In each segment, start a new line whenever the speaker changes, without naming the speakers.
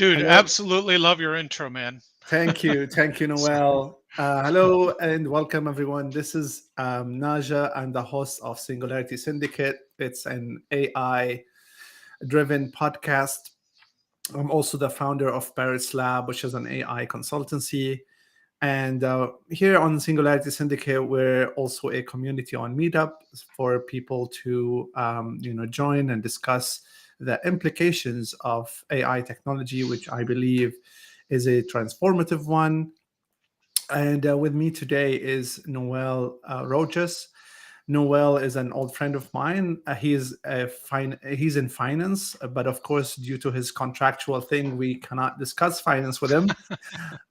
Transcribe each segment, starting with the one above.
Dude,
Hello.
absolutely love your intro, man.
Thank you,
So,
Noel. Hello and welcome, everyone. This is Naja. I'm the host of Singularity Syndicate. It's an AI-driven podcast. I'm also the founder of Paris Lab, which is an AI consultancy. And here on Singularity Syndicate, we're also a community on Meetup for people to, join and discuss the implications of AI technology, which I believe is a transformative one. And with me today is Noel Rojas. Noel is an old friend of mine. He's in finance, but of course, due to his contractual thing, we cannot discuss finance with him.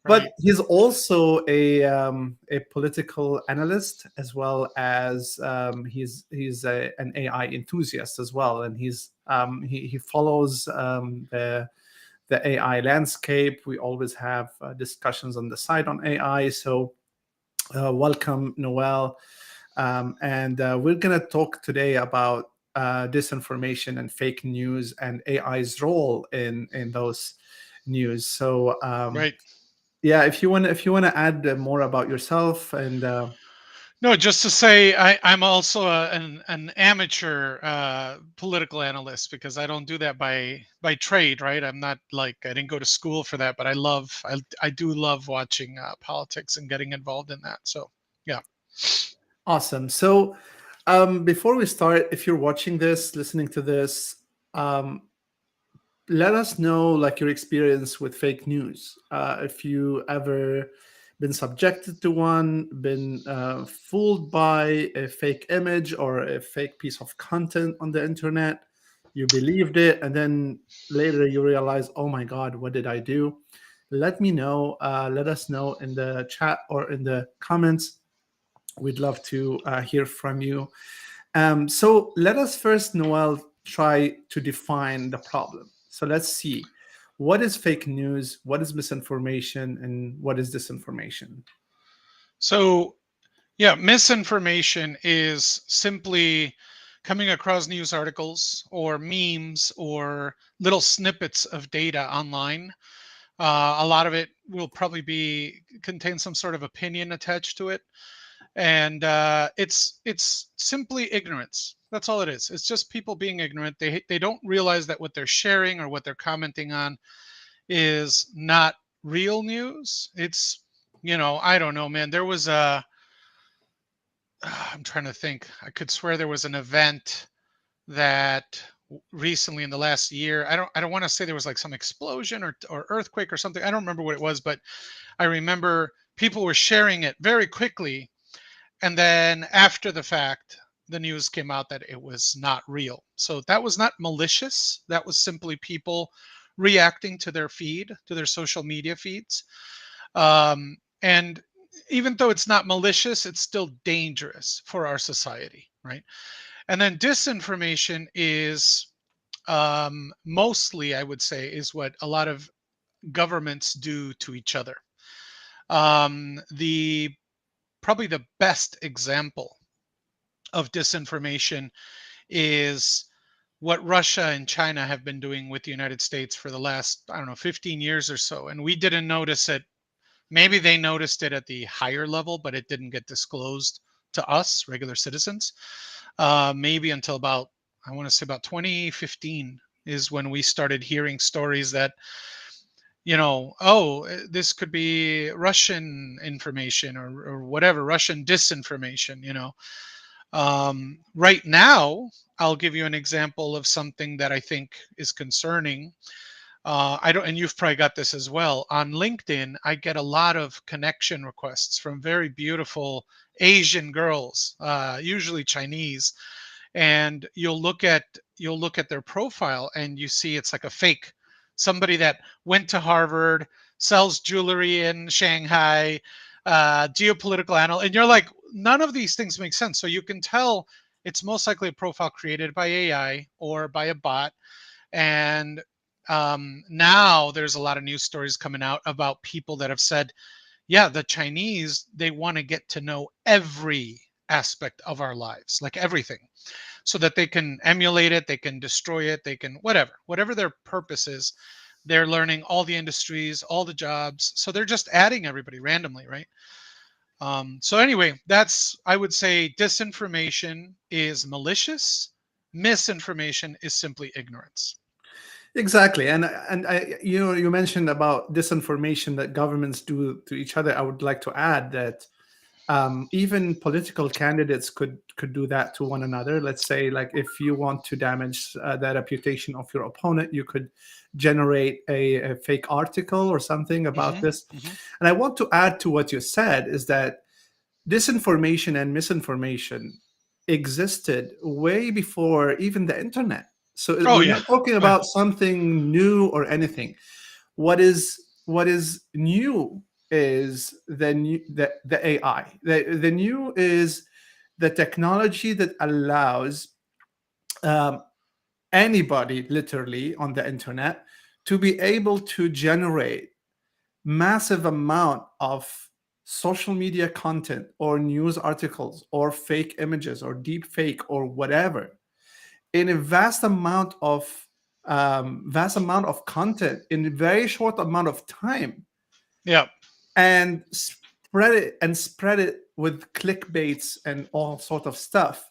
But
right.
he's also a political analyst, as well as an AI enthusiast as well, and he follows the AI landscape. We always have discussions on the side on AI. So welcome, Noel. And we're going to talk today about disinformation and fake news and AI's role in those news. So
Right.
yeah, if you want to add more about yourself and
No, just to say, I'm also an amateur political analyst because I don't do that by trade, right? I'm not like I didn't go to school for that, but I do love watching politics and getting involved in that. So yeah.
awesome. So before we start, if you're watching this, listening to this, um, let us know like your experience with fake news. If you ever been subjected to one, been fooled by a fake image or a fake piece of content on the internet, you believed it, and then later you realize, oh my God, what did I do? Let me know. Let us know in the chat or in the comments. We'd love to hear from you. So let us first, Noel, try to define the problem. So let's see, what is fake news, what is misinformation, and what is disinformation?
So yeah, misinformation is simply coming across news articles or memes or little snippets of data online. A lot of it will probably be contain some sort of opinion attached to it, and it's simply ignorance. That's all it is. It's just people being ignorant. They don't realize that what they're sharing or what they're commenting on is not real news. It's I don't know, man. There was a I'm trying to think. I could swear there was an event that recently in the last year. I don't want to say there was like some explosion or earthquake or something. I don't remember what it was, but I remember people were sharing it very quickly, and then after the fact, the news came out that it was not real. So that was not malicious. That was simply people reacting to their feed, to their social media feeds. And even though it's not malicious, it's still dangerous for our society, right? And then disinformation is mostly, I would say, is what a lot of governments do to each other. The Probably the best example of disinformation is what Russia and China have been doing with the United States for the last, I don't know, 15 years or so. And we didn't notice it. Maybe they noticed it at the higher level, but it didn't get disclosed to us, regular citizens. Maybe until about, I want to say about 2015 is when we started hearing stories that, this could be Russian information or whatever, Russian disinformation, Right now, I'll give you an example of something that I think is concerning. I don't, and you've probably got this as well. On LinkedIn, I get a lot of connection requests from very beautiful Asian girls, usually Chinese, and you'll look at their profile and you see it's like a fake, somebody that went to Harvard, sells jewelry in Shanghai, geopolitical analyst, and you're like, none of these things make sense. So you can tell it's most likely a profile created by AI or by a bot. And now there's a lot of news stories coming out about people that have said, yeah, the Chinese, they want to get to know every aspect of our lives, like everything, so that they can emulate it, they can destroy it, they can whatever their purpose is, They're learning all the industries, all the jobs. So they're just adding everybody randomly, right? So anyway, that's, I would say, disinformation is malicious. Misinformation is simply ignorance.
Exactly, and you mentioned about disinformation that governments do to each other. I would like to add that even political candidates could do that to one another. Let's say, like, if you want to damage the reputation of your opponent, you could generate a fake article or something about
Hmm.
this.
Hmm.
And I want to add to what you said is that disinformation and misinformation existed way before even the internet. So
Oh
we're
yeah.
not talking
Oh, yeah.
about something new or anything. What is new is the AI. The new is the technology that allows um, anybody, literally, on the internet to be able to generate massive amount of social media content or news articles or fake images or deep fake or whatever in a vast amount of content in a very short amount of time,
Yeah.
and spread it with clickbaits and all sort of stuff.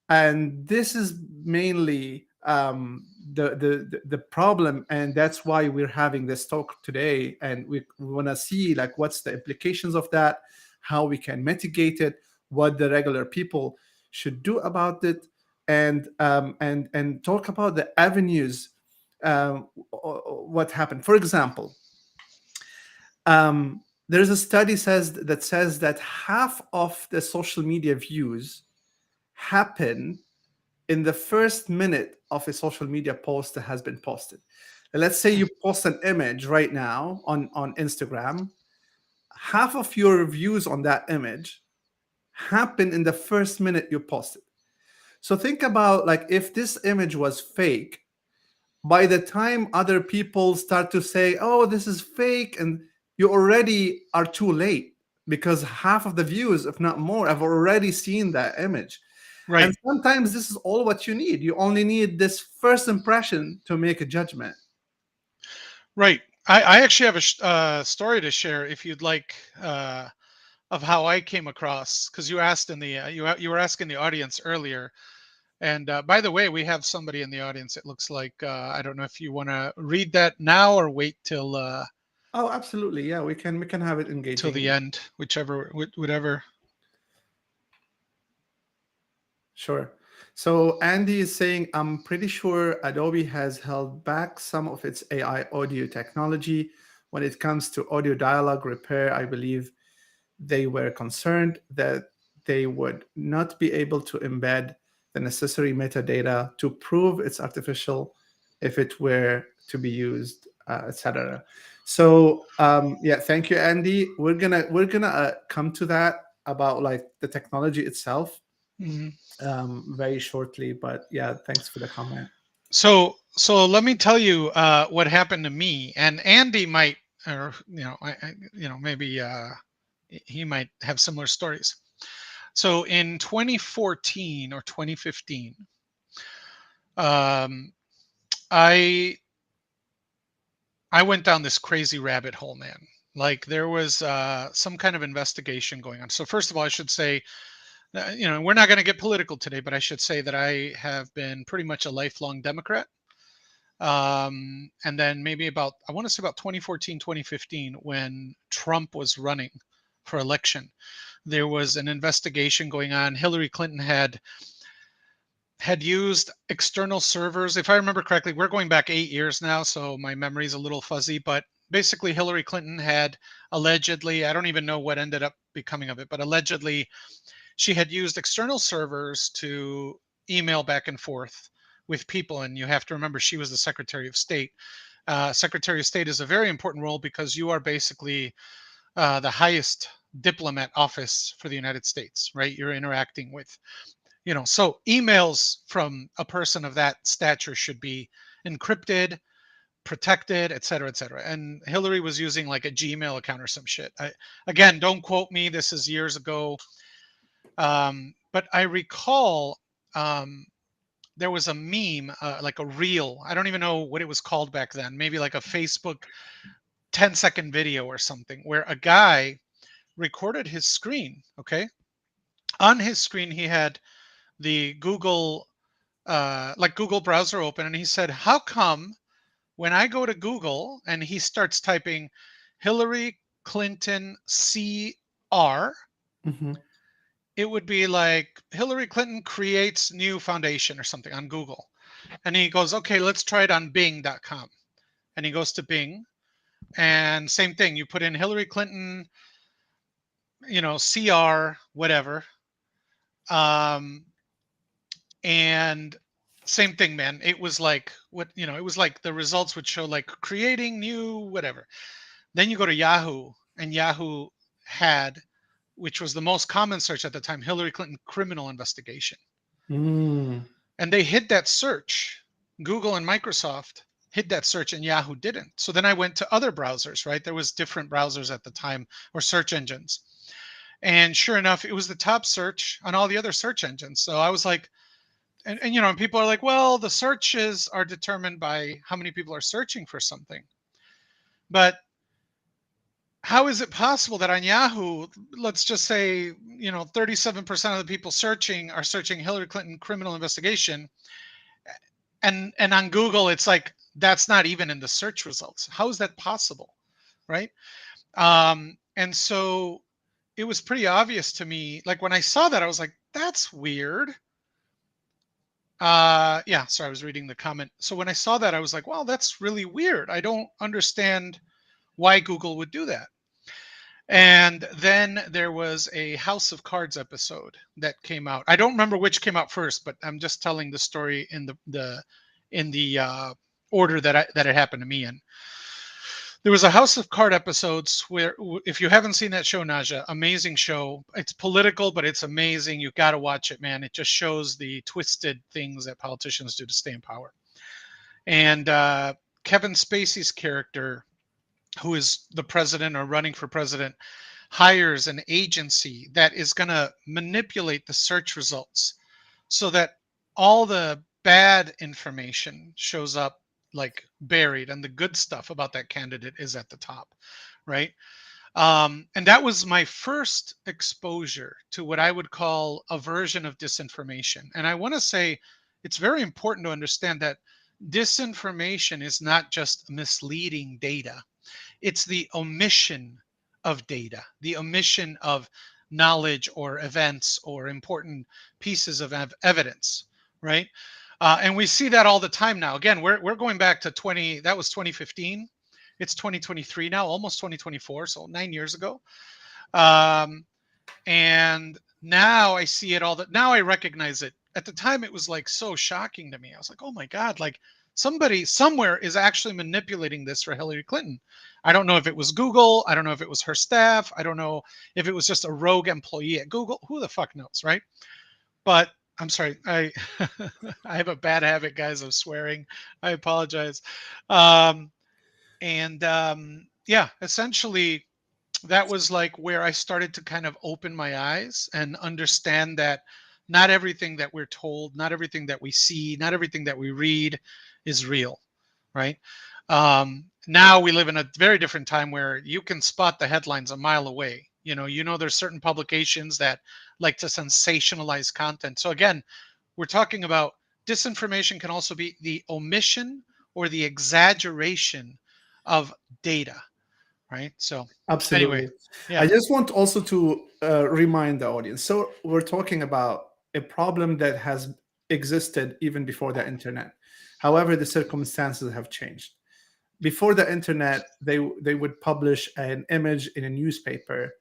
And this is mainly the problem, and that's why we're having this talk today, and we want to see, like, what's the implications of that, how we can mitigate it, what the regular people should do about it, and talk about the avenues. What happened, for example, there's a study says that half of the social media views happen in the first minute of a social media post that has been posted. Let's say you post an image right now on Instagram, half of your views on that image happen in the first minute you post it. So think about, like, if this image was fake, by the time other people start to say, "Oh, this is fake," and you already are too late, because half of the views, if not more, have already seen that image. And
Right.
sometimes this is all what you need. You only need this first impression to make a judgment.
Right. I actually have a story to share if you'd like, of how I came across, because you asked in the you were asking the audience earlier. And by the way, we have somebody in the audience. It looks like, I don't know if you want to read that now or wait
Oh, absolutely. Yeah, we can have it
till the
engaging.
end, whichever, whatever.
Sure. So Andy is saying, I'm pretty sure Adobe has held back some of its AI audio technology when it comes to audio dialogue repair. I believe they were concerned that they would not be able to embed the necessary metadata to prove it's artificial if it were to be used, etc. So yeah, thank you, Andy. We're gonna come to that about, like, the technology itself
Mhm.
very shortly. But yeah, thanks for the comment.
So let me tell you what happened to me. And Andy might, or maybe he might have similar stories. So in 2014 or 2015, um, I I went down this crazy rabbit hole, man. Like, there was some kind of investigation going on. So first of all, I should say, we're not going to get political today, but I should say that I have been pretty much a lifelong Democrat. And then maybe about, I want to say about 2014, 2015, when Trump was running for election, there was an investigation going on. Hillary Clinton had used external servers. If I remember correctly, we're going back 8 years now, so my memory is a little fuzzy, but basically Hillary Clinton had allegedly, I don't even know what ended up becoming of it, but allegedly she had used external servers to email back and forth with people. And you have to remember, she was the Secretary of State. Secretary of State is a very important role because you are basically the highest diplomat office for the United States, right? You're interacting with, so emails from a person of that stature should be encrypted, protected, et cetera, et cetera. And Hillary was using like a Gmail account or some shit. Again, don't quote me. This is years ago. But I recall, um, there was a meme, like a reel. I don't even know what it was called back then. Maybe like a Facebook 10-second video or something, where a guy recorded his screen. Okay, on his screen he had the Google, like Google browser open, and he said, "How come when I go to Google and he starts typing Hillary Clinton CR,
Hmm.
it would be like Hillary Clinton creates new foundation or something on Google." And he goes, "Okay, let's try it on Bing.com." And he goes to Bing, and same thing. You put in Hillary Clinton, CR, whatever. Um, and same thing, man. It was like it was like the results would show like creating new whatever. Then you go to Yahoo, and Yahoo had, which was the most common search at the time, Hillary Clinton criminal investigation.
Mm.
And they hid that search. Google and Microsoft hid that search, and Yahoo didn't. So then I went to other browsers, right? There was different browsers at the time, or search engines. And sure enough, it was the top search on all the other search engines. So I was like, and people are like, well, the searches are determined by how many people are searching for something. But how is it possible that on Yahoo, let's just say, 37% of the people searching are searching Hillary Clinton criminal investigation, and on Google, it's like that's not even in the search results. How is that possible, right? And so it was pretty obvious to me. Like when I saw that, I was like, that's weird. Yeah, sorry, I was reading the comment. So when I saw that, I was like, wow, that's really weird. I don't understand why Google would do that. And then there was a House of Cards episode that came out. I don't remember which came out first, but I'm just telling the story in the order that it happened to me in. There was a House of Card episodes where, if you haven't seen that show, Naja, amazing show. It's political, but it's amazing. You got to watch it, man. It just shows the twisted things that politicians do to stay in power. And Kevin Spacey's character, who is the president or running for president, hires an agency that is going to manipulate the search results so that all the bad information shows up like buried, and the good stuff about that candidate is at the top, right? And that was my first exposure to what I would call a version of disinformation. And I want to say it's very important to understand that disinformation is not just misleading data, it's the omission of data, the omission of knowledge or events or important pieces of evidence, right? And we see that all the time now. Again, we're going back to that was 2015. It's 2023 now, almost 2024, so 9 years ago. Um, and now I see it now I recognize it. At the time, it was like so shocking to me. I was like, oh my God, like somebody somewhere is actually manipulating this for Hillary Clinton. I don't know if it was Google. I don't know if it was her staff. I don't know if it was just a rogue employee at Google. Who the fuck knows, right? But I'm sorry. I have a bad habit, guys, of swearing. I apologize. Um, and yeah, essentially, that was like where I started to kind of open my eyes and understand that not everything that we're told, not everything that we see, not everything that we read is real, right? Now we live in a very different time where you can spot the headlines a mile away. There's certain publications that like to sensationalize content. So again, we're talking about disinformation can also be the omission or the exaggeration of data, right? So anyway,
Absolutely. I
yeah,
just want also to remind the audience. So we're talking about a problem that has existed even before the internet. However, the circumstances have changed. Before the internet, they would publish an image in a newspaper,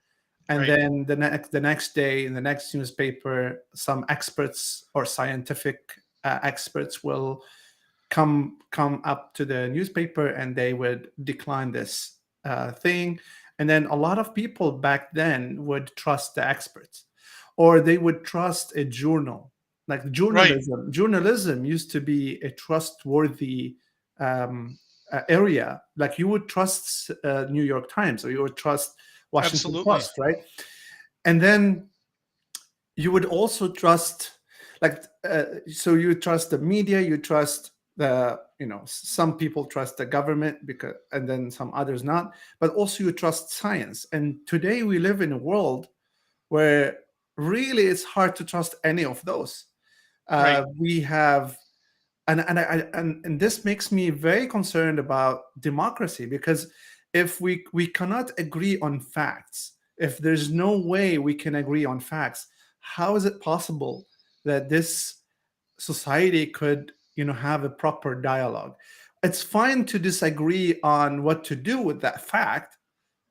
and
right,
then the next day in the next newspaper, some experts or scientific experts will come up to the newspaper and they would decline this thing, and then a lot of people back then would trust the experts, or they would trust a journal. Like
right,
journalism used to be a trustworthy area. Like you would trust New York Times, or you would trust Washington
absolutely,
Post, right? And then you would also trust, like so you trust the media, you trust the, some people trust the government, because and then some others not, but also you trust science. And today we live in a world where really it's hard to trust any of those.
Right.
We have, and this makes me very concerned about democracy, because if we cannot agree on facts, if there's no way we can agree on facts, how is it possible that this society could, have a proper dialogue? It's fine to disagree on what to do with that fact,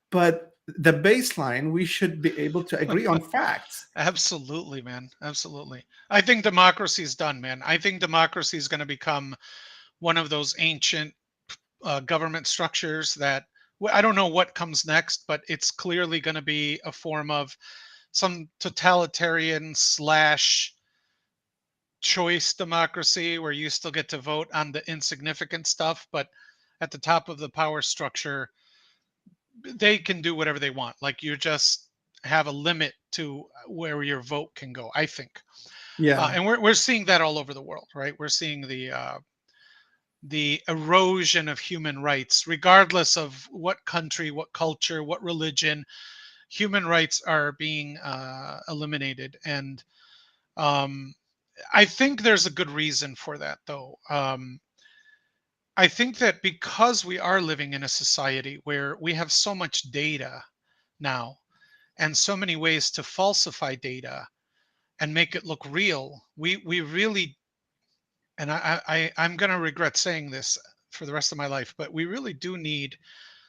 but the baseline, we should be able to agree on facts.
Absolutely, man. Absolutely. I think democracy is done, man. I think democracy is going to become one of those ancient government structures that I don't know what comes next, but it's clearly going to be a form of some totalitarian slash choice democracy where you still get to vote on the insignificant stuff, but at the top of the power structure, they can do whatever they want. Like you just have a limit to where your vote can go, I think.
Yeah,
And we're seeing that all over the world, right? We're seeing the erosion of human rights, regardless of what country, what culture, what religion. Human rights are being eliminated, and um, I think there's a good reason for that, though. I think that because we are living in a society where we have so much data now and so many ways to falsify data and make it look real, we really, and I'm going to regret saying this for the rest of my life, but we really do need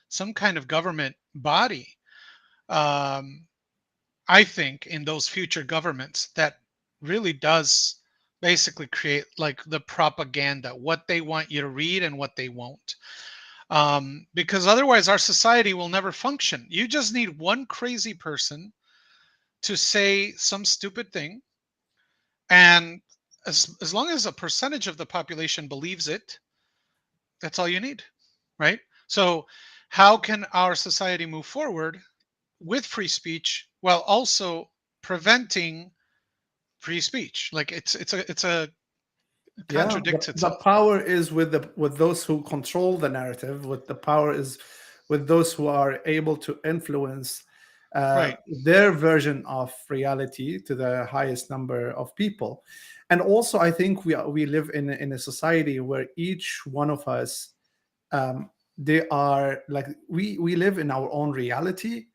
some kind of government body. Um, I think in those future governments that really does basically create like the propaganda, what they want you to read and what they won't. Because otherwise, our society will never function. You just need one crazy person to say some stupid thing, and as long as a percentage of the population believes it, that's all you need, right? So, how can our society move forward with free speech while also preventing free speech? Like it's a
yeah.
contradicts
The
itself.
power is with those who control the narrative. With the power is with those who are able to influence
Right,
their version of reality to the highest number of people. And also, I think we live in a society where each one of us, um, they are like, we live in our own reality,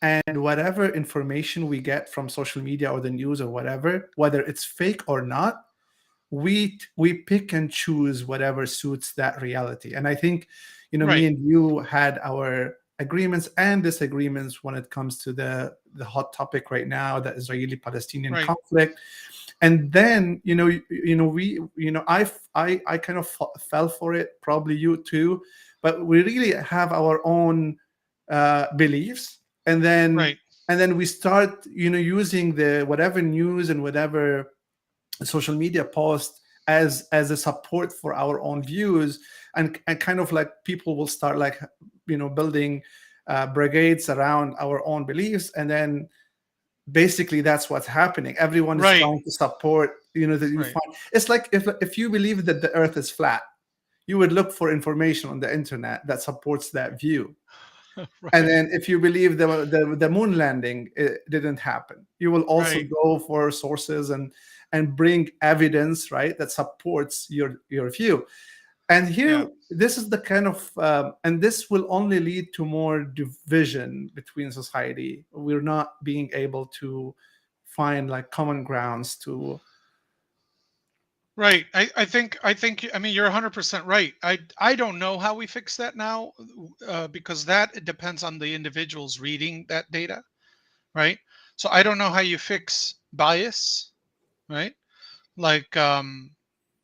and whatever information we get from social media or the news or whatever, whether it's fake or not, we pick and choose whatever suits that reality. And I think, me
right,
and you had our agreements and disagreements when it comes to the hot topic right now, the Israeli Palestinian
right,
conflict. And then, we, I kind of fell for it, probably you too, but we really have our own beliefs. And then
right,
we start, using the whatever news and whatever social media post as a support for our own views. And kind of like people will start, like, building brigades around our own beliefs. And then basically that's what's happening. Everyone is
right,
trying to support, that you
right,
find. It's like, if you believe that the earth is flat, you would look for information on the internet that supports that view. And
right,
then if you believe the moon landing, didn't happen, you will also
right.
go for sources and bring evidence, right, that supports your view. And
Yeah.
here, this is the kind of, and this will only lead to more division between society. We're not being able to find like common grounds to.
Right. I mean you're 100% right. I don't know how we fix that now, because that it depends on the individuals reading that data, right? So I don't know how you fix bias, right? Like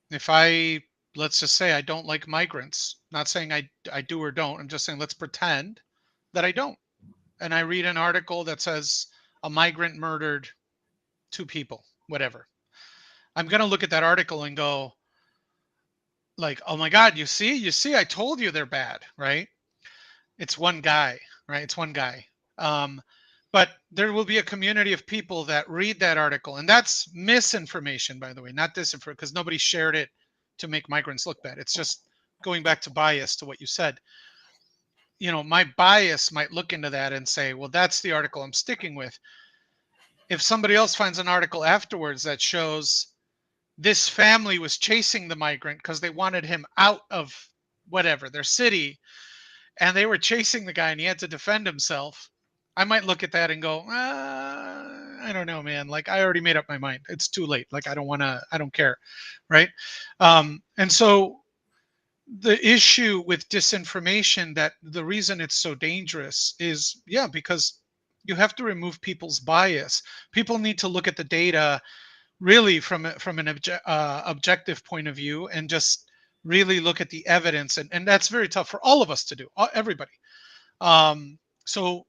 if I, let's just say I don't like migrants, not saying I do or don't. I'm just saying let's pretend that I don't. And I read an article that says a migrant murdered two people, whatever. I'm going to look at that article and go, like, oh my god, you see I told you they're bad, right? It's one guy, right? It's one guy. um But there will be a community of people that read that article, and that's misinformation, by the way, not disinformation, because nobody shared it to make migrants look bad. It's just going back to bias, to what you said. My bias might look into that and say, well, that's the article I'm sticking with. If somebody else finds an article afterwards that shows this family was chasing the migrant because they wanted him out of whatever their city, and they were chasing the guy and he had to defend himself, I might look at that and go, I don't know, man. Like, I already made up my mind. It's too late. Like, I don't care. Right. And so the issue with disinformation, that the reason it's so dangerous is, yeah, because you have to remove people's bias. People need to look at the data really from an objective point of view, and just really look at the evidence, and that's very tough for all of us to do, everybody. So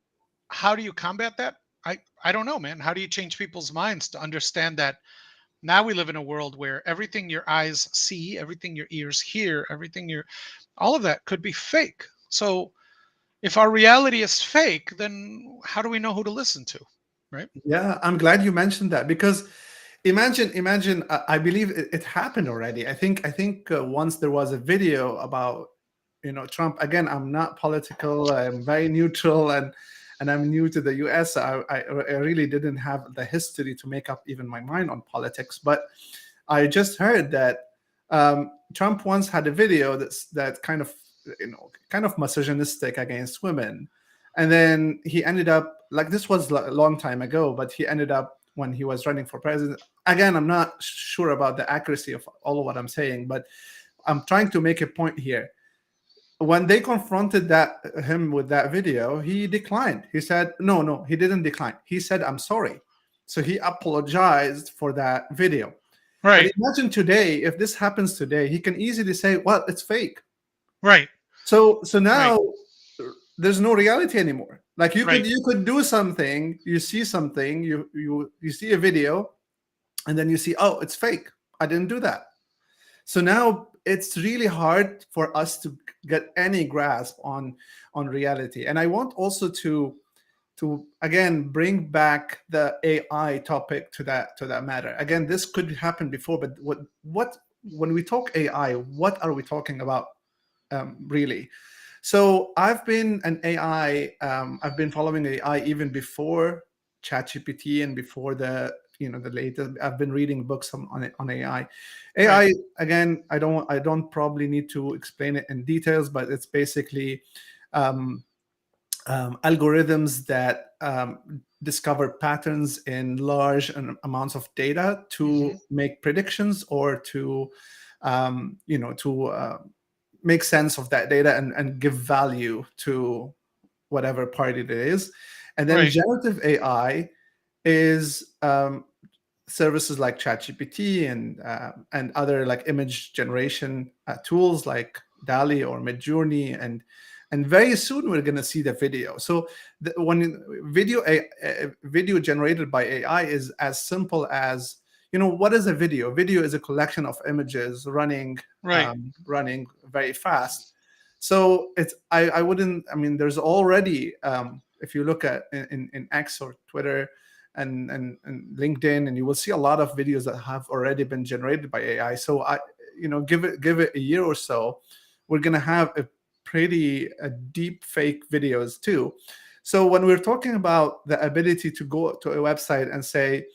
how do you combat that? I don't know, man. How do you change people's minds to understand that now we live in a world where everything your eyes see, everything your ears hear, all of that could be fake. So if our reality is fake, then how do we know who to listen to? Right.
Yeah, I'm glad you mentioned that because imagine. I believe it happened already. I think once there was a video about Trump. Again, I'm not political. I'm very neutral, and I'm new to the U.S. I really didn't have the history to make up even my mind on politics. But I just heard that Trump once had a video that kind of misogynistic against women, and then he ended up like this was a long time ago, but he ended up when he was running for president. Again, I'm not sure about the accuracy of all of what I'm saying, but I'm trying to make a point here. When they confronted him with that video, he declined. He said, no, he didn't decline. He said, I'm sorry. So he apologized for that video. But
Right.
imagine today, if this happens today, he can easily say, well, it's fake.
Right.
So
Right.
now there's no reality anymore. Like you could
Right.
you could do something, you see something, you see a video, and then you see, oh, it's fake. I didn't do that. So now it's really hard for us to get any grasp on reality. And I want also to again bring back the AI topic to that matter. Again, this could happen before, but what when we talk AI, what are we talking about really? So I've been an AI. I've been following AI even before ChatGPT and before the latest. I've been reading books on AI.
Right.
AI again. I don't probably need to explain it in details, but it's basically um, algorithms that discover patterns in large amounts of data
Hmm.
to make predictions or to make sense of that data and give value to whatever party it is. And then
Right.
generative AI is services like ChatGPT and other like image generation tools like DALI or Midjourney, and very soon we're going to see the video. So when video generated by AI is as simple as what is a video? Video is a collection of images
Right.
running very fast. So I wouldn't. I mean, there's already if you look at in X or Twitter and LinkedIn, and you will see a lot of videos that have already been generated by AI. So give it a year or so, we're gonna have a pretty deep fake videos too. So when we're talking about the ability to go to a website and say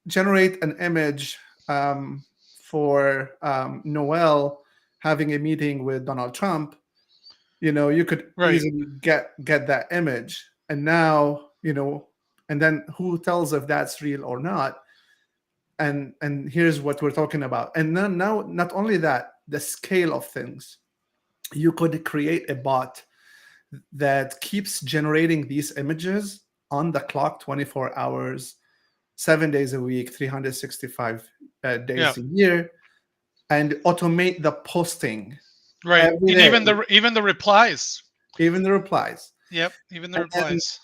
generate an image for Noel having a meeting with Donald Trump, you could
Right.
easily get that image. And now, and then who tells if that's real or not? And here's what we're talking about. And now not only that, the scale of things. You could create a bot that keeps generating these images on the clock 24 hours, 7 days a week, 365
Yeah.
days a year, and automate the posting
Right.
every
And
day,
even the replies.
even the replies.
Yep. Even the
And then
replies.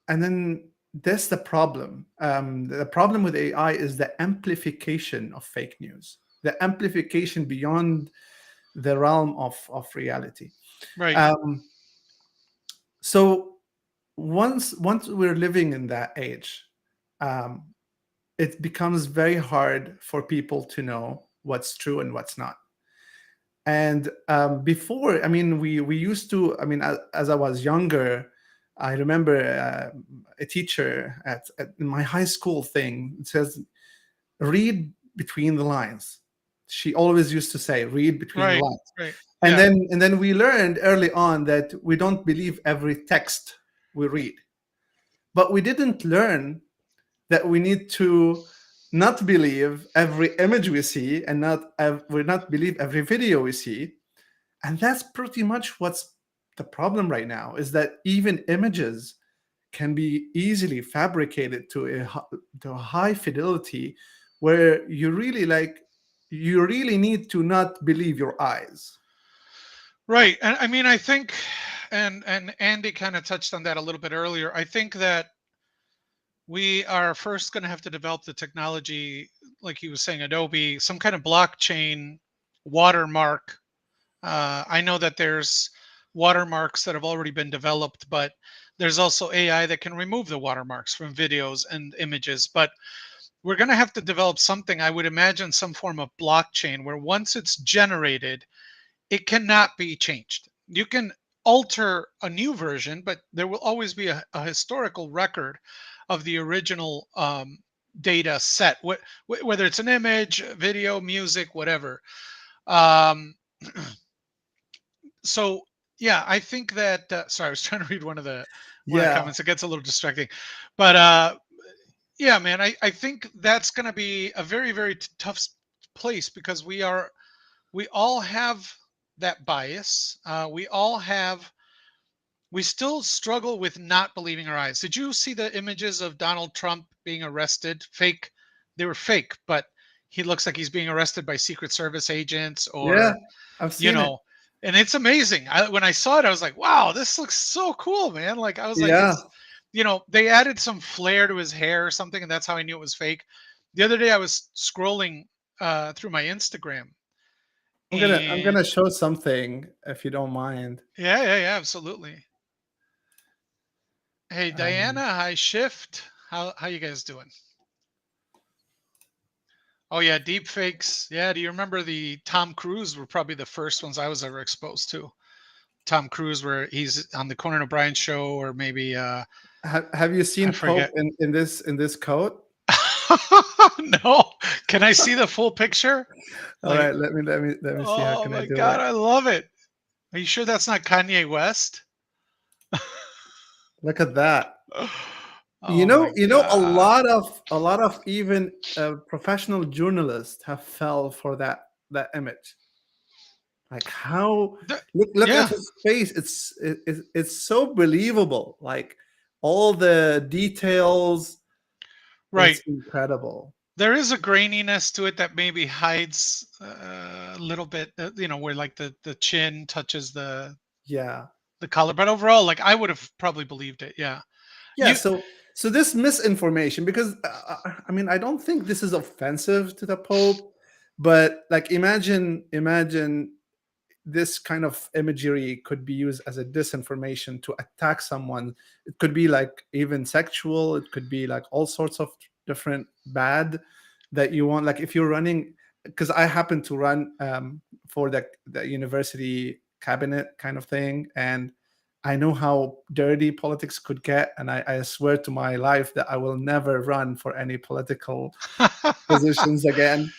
And then that's the problem. The problem with AI is the amplification of fake news, the amplification beyond the realm of reality.
Right.
Um, so once we're living in that age, um, it becomes very hard for people to know what's true and what's not. And before, I mean, we used to. I mean, as I was younger, I remember a teacher at in my high school thing. It says, "Read between the lines." She always used to say, "Read between the
Right,
lines."
right.
And
Yeah.
then we learned early on that we don't believe every text we read, but we didn't learn that we need to not believe every image we see, and we not believe every video we see. And that's pretty much what's the problem right now, is that even images can be easily fabricated to a high fidelity, where you really need to not believe your eyes.
Right. And I mean, I think, and Andy kind of touched on that a little bit earlier. I think that we are first going to have to develop the technology, like he was saying, Adobe, some kind of blockchain watermark. I know that there's watermarks that have already been developed, but there's also AI that can remove the watermarks from videos and images. But we're going to have to develop something, I would imagine, some form of blockchain where once it's generated, it cannot be changed. You can alter a new version, but there will always be a historical record of the original data set, whether it's an image, video, music, whatever. Um, so yeah, I think that. Sorry, I was trying to read one of the
Yeah,
comments. It gets a little distracting, but yeah, man, I think that's going to be a very very tough place because we all have that bias. We still struggle with not believing our eyes. Did you see the images of Donald Trump being arrested? Fake. They were fake, but he looks like he's being arrested by Secret Service agents
yeah,
or,
I've
you
seen it.
know, and it's amazing. When I saw it, I was like, wow, this looks so cool, man. Like, I was like,
Yeah,
they added some flair to his hair or something, and that's how I knew it was fake. The other day, I was scrolling through my Instagram,
I'm
and
gonna show something if you don't mind.
yeah, yeah, yeah, absolutely. Hey,
Um,
Diana, hi, Shift. How you guys doing? Oh yeah, deep fakes. Yeah, do you remember the Tom Cruise were probably the first ones I was ever exposed to. Tom Cruise where he's on the Conan O'Brien show or maybe
have you
I
seen Pope
forget.
in this coat?
No. Can I see the full picture?
All
Like,
right, let me see how
oh
can I
my
do
god,
it.
I love it. Are you sure that's not Kanye West?
Look at that.
Oh my god.
A lot of even professional journalists have fell for that image. Like how
The-
look at
yeah,
his face. It's so believable. Like all the details.
right.
It's incredible.
There is a graininess to it that maybe hides a little bit, where like the chin touches
Yeah.
the color, but overall, like I would have probably believed it. Yeah.
Yeah,
You
so this misinformation, because I mean, I don't think this is offensive to the Pope, but like imagine this kind of imagery could be used as a disinformation to attack someone. It could be like even sexual, it could be like all sorts of different bad that you want. Like if you're running, because I happen to run for the university cabinet kind of thing, and I know how dirty politics could get, and I swear to my life that I will never run for any political positions again,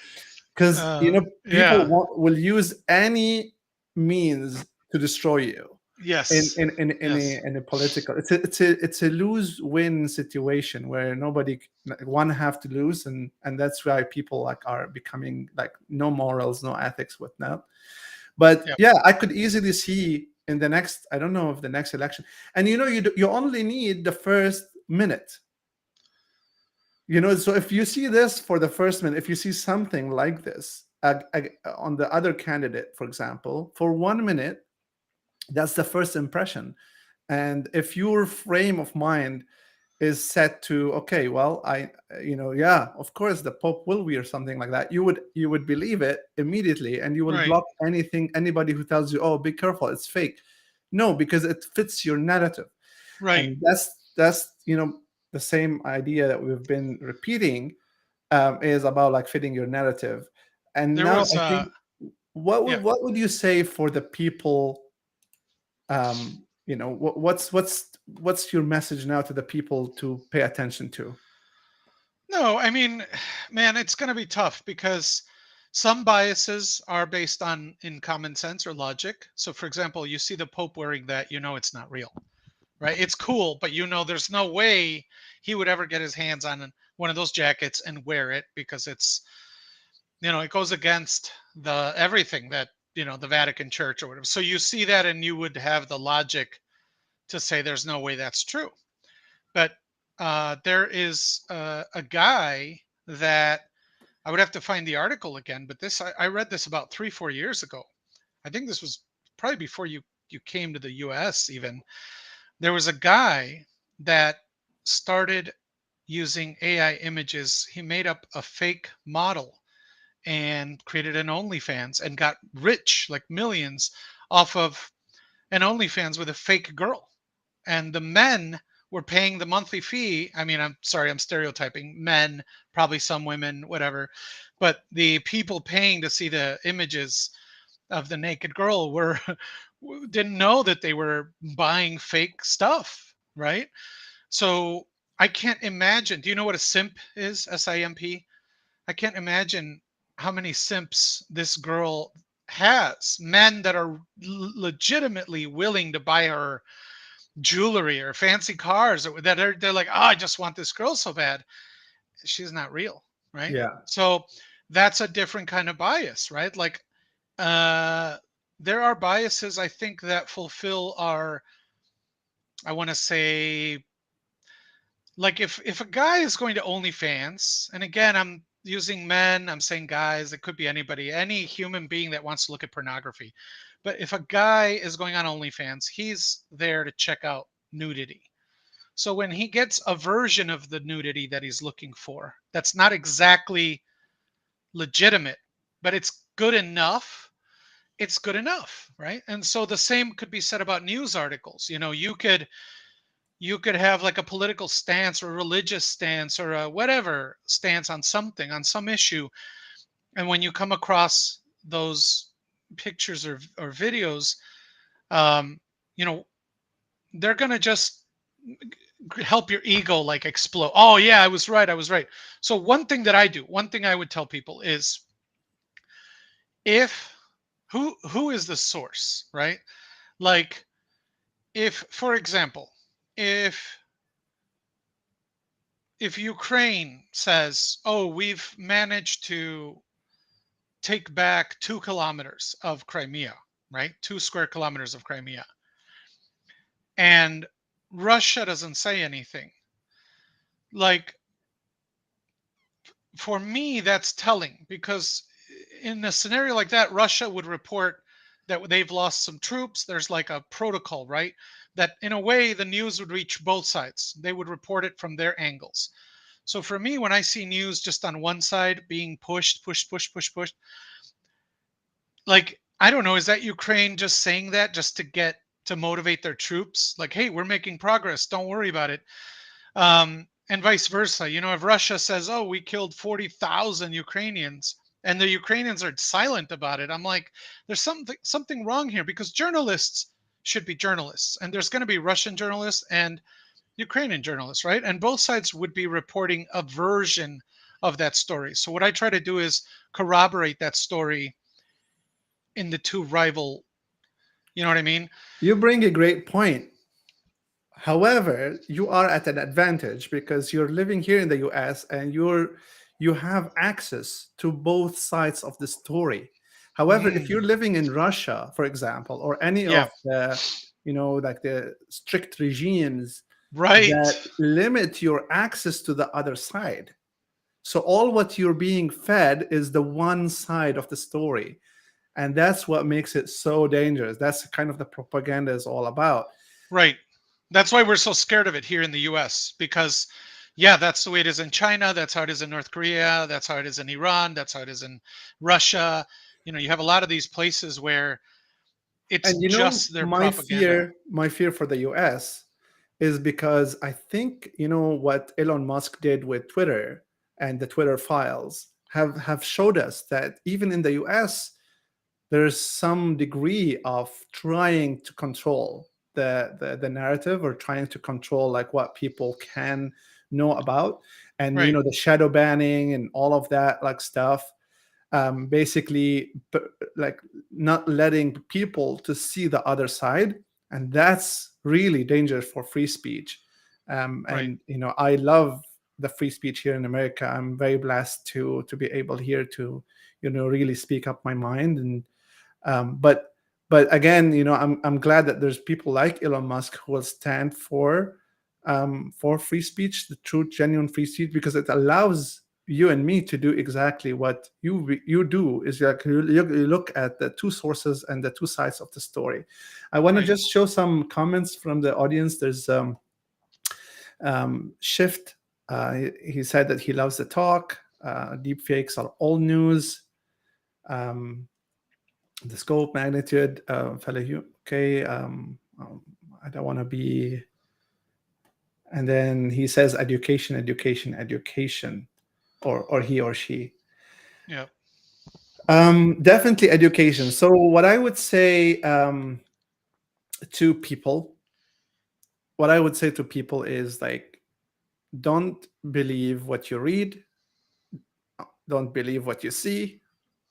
because people
yeah.
will use any means to destroy you
Yes. Yes.
in a political. It's a lose win situation where nobody one have to lose, and that's why people like are becoming like no morals, no ethics, whatnot. But
Yep.
yeah, I could easily see in the next, I don't know if the next election, and you only need the first minute. So if you see this for the first minute, if you see something like this on the other candidate, for example, for 1 minute, that's the first impression. And if your frame of mind is set to, okay, well, yeah, of course the Pope will wear something like that, you would believe it immediately, and you will
Right.
block anybody who tells you, oh, be careful, it's fake. No, because it fits your narrative.
Right.
And that's the same idea that we've been repeating, is about like fitting your narrative. And
There
now
was
I think,
yeah.
what would you say for the people? What's your message now to the people to pay attention to?
No, I mean, man, it's going to be tough because some biases are based on in common sense or logic. So, for example, you see the Pope wearing that, you know it's not real, right? It's cool, but you know there's no way he would ever get his hands on one of those jackets and wear it because it's, it goes against the everything that, the Vatican Church or whatever. So you see that and you would have the logic to say there's no way that's true. But there is a guy that I would have to find the article again, but I read this about 3 4 years ago. I think this was probably before you came to the U.S. Even there was a guy that started using AI images. He made up a fake model and created an OnlyFans and got rich, like millions, off of an OnlyFans with a fake girl. And the men were paying the monthly fee. I mean, I'm sorry, I'm stereotyping men, probably some women, whatever. But the people paying to see the images of the naked girl were didn't know that they were buying fake stuff, right? So I can't imagine. Do you know what a simp is? SIMP? I can't imagine how many simps this girl has. Men that are legitimately willing to buy her jewelry or fancy cars, or that they're like, oh, I just want this girl so bad. She's not real, right?
Yeah.
So that's a different kind of bias, right? Like, uh, there are biases I think that fulfill our, I want to say, like if a guy is going to OnlyFans, and again, I'm using men, I'm saying guys, it could be anybody, any human being that wants to look at pornography. But if a guy is going on OnlyFans, he's there to check out nudity. So when he gets a version of the nudity that he's looking for, that's not exactly legitimate, but it's good enough. It's good enough, right? And so the same could be said about news articles. You could have like a political stance or a religious stance or a whatever stance on something, on some issue, and when you come across those pictures or videos, um, you know they're gonna just help your ego like explode. Oh yeah, I was right. I was right. So one thing I would tell people is, if who is the source, right? Like, if, for example, if if Ukraine says, "Oh, we've managed to take back 2 kilometers of Crimea," right? 2 square kilometers of Crimea, and Russia doesn't say anything. Like, for me, that's telling, because in a scenario like that, Russia would report that they've lost some troops. There's like a protocol, right? That in a way, the news would reach both sides. They would report it from their angles. So for me, when I see news just on one side being pushed, pushed, pushed, pushed, pushed, like, I don't know, is that Ukraine just saying that just to motivate their troops? Like, hey, we're making progress. Don't worry about it. And vice versa. If Russia says, "Oh, we killed 40,000 Ukrainians," and the Ukrainians are silent about it, I'm like, there's something wrong here, because journalists should be journalists, and there's going to be Russian journalists and Ukrainian journalists, right? And both sides would be reporting a version of that story. So what I try to do is corroborate that story in the two rival. You know what I mean?
You bring a great point. However, you are at an advantage because you're living here in the US and you have access to both sides of the story. However, if you're
Mm,
living in Russia, for example, or any
yeah.
of the, like the strict regimes
Right.
that limit your access to the other side. So all what you're being fed is the one side of the story. And that's what makes it so dangerous. That's kind of the propaganda is all about.
Right. That's why we're so scared of it here in the US, because, yeah, that's the way it is in China. That's how it is in North Korea. That's how it is in Iran. That's how it is in Russia. You have a lot of these places where it's
And
just their
my
propaganda.
fear, my fear for the US, is because I think, what Elon Musk did with Twitter and the Twitter files have showed us that even in the US, there's some degree of trying to control the narrative, or trying to control like what people can know about. And
Right.
the shadow banning and all of that like stuff, basically like not letting people to see the other side. And that's really dangerous for free speech.
Right.
And I love the free speech here in America. I'm very blessed to be able here to really speak up my mind. And but again, I'm glad that there's people like Elon Musk who will stand for free speech, the true, genuine free speech, because it allows you and me to do exactly what you do. Is like you look at the two sources and the two sides of the story. I want to
Right.
just show some comments from the audience. There's Shift. He said that he loves the talk. Deep fakes are old news. Um, the scope, magnitude, fellow okay. I don't want to be. And then he says education, education, education, or he or she.
Yeah.
Definitely education. So what I would say to people, what I would say to people is like, don't believe what you read, don't believe what you see,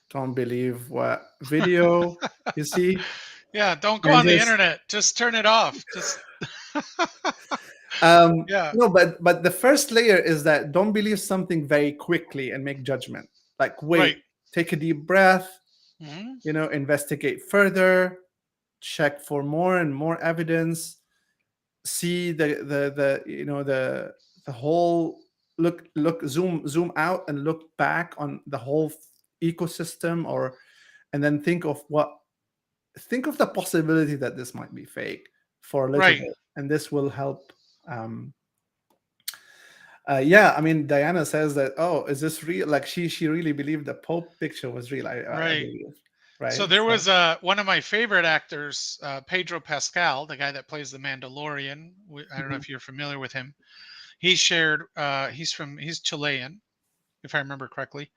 don't believe what video you see,
Yeah. Don't go
and
on the
just
internet. Just turn it off. Just yeah.
no, but the first layer is that don't believe something very quickly and make judgment. Like
Right.
wait, take a deep breath,
Hmm.
investigate further, check for more and more evidence, see the the whole, look, zoom out and look back on the whole ecosystem, or and then think of the possibility that this might be fake for a little
Right.
bit, and this will help. um yeah, I mean, Diana says that, oh, is this real? Like she really believed the Pope picture was real. I
Right.
believe,
So
right?
there
So
was one of my favorite actors, Pedro Pascal, the guy that plays the Mandalorian. I don't know
mhm.
if you're familiar with him. He shared. He's Chilean, if I remember correctly.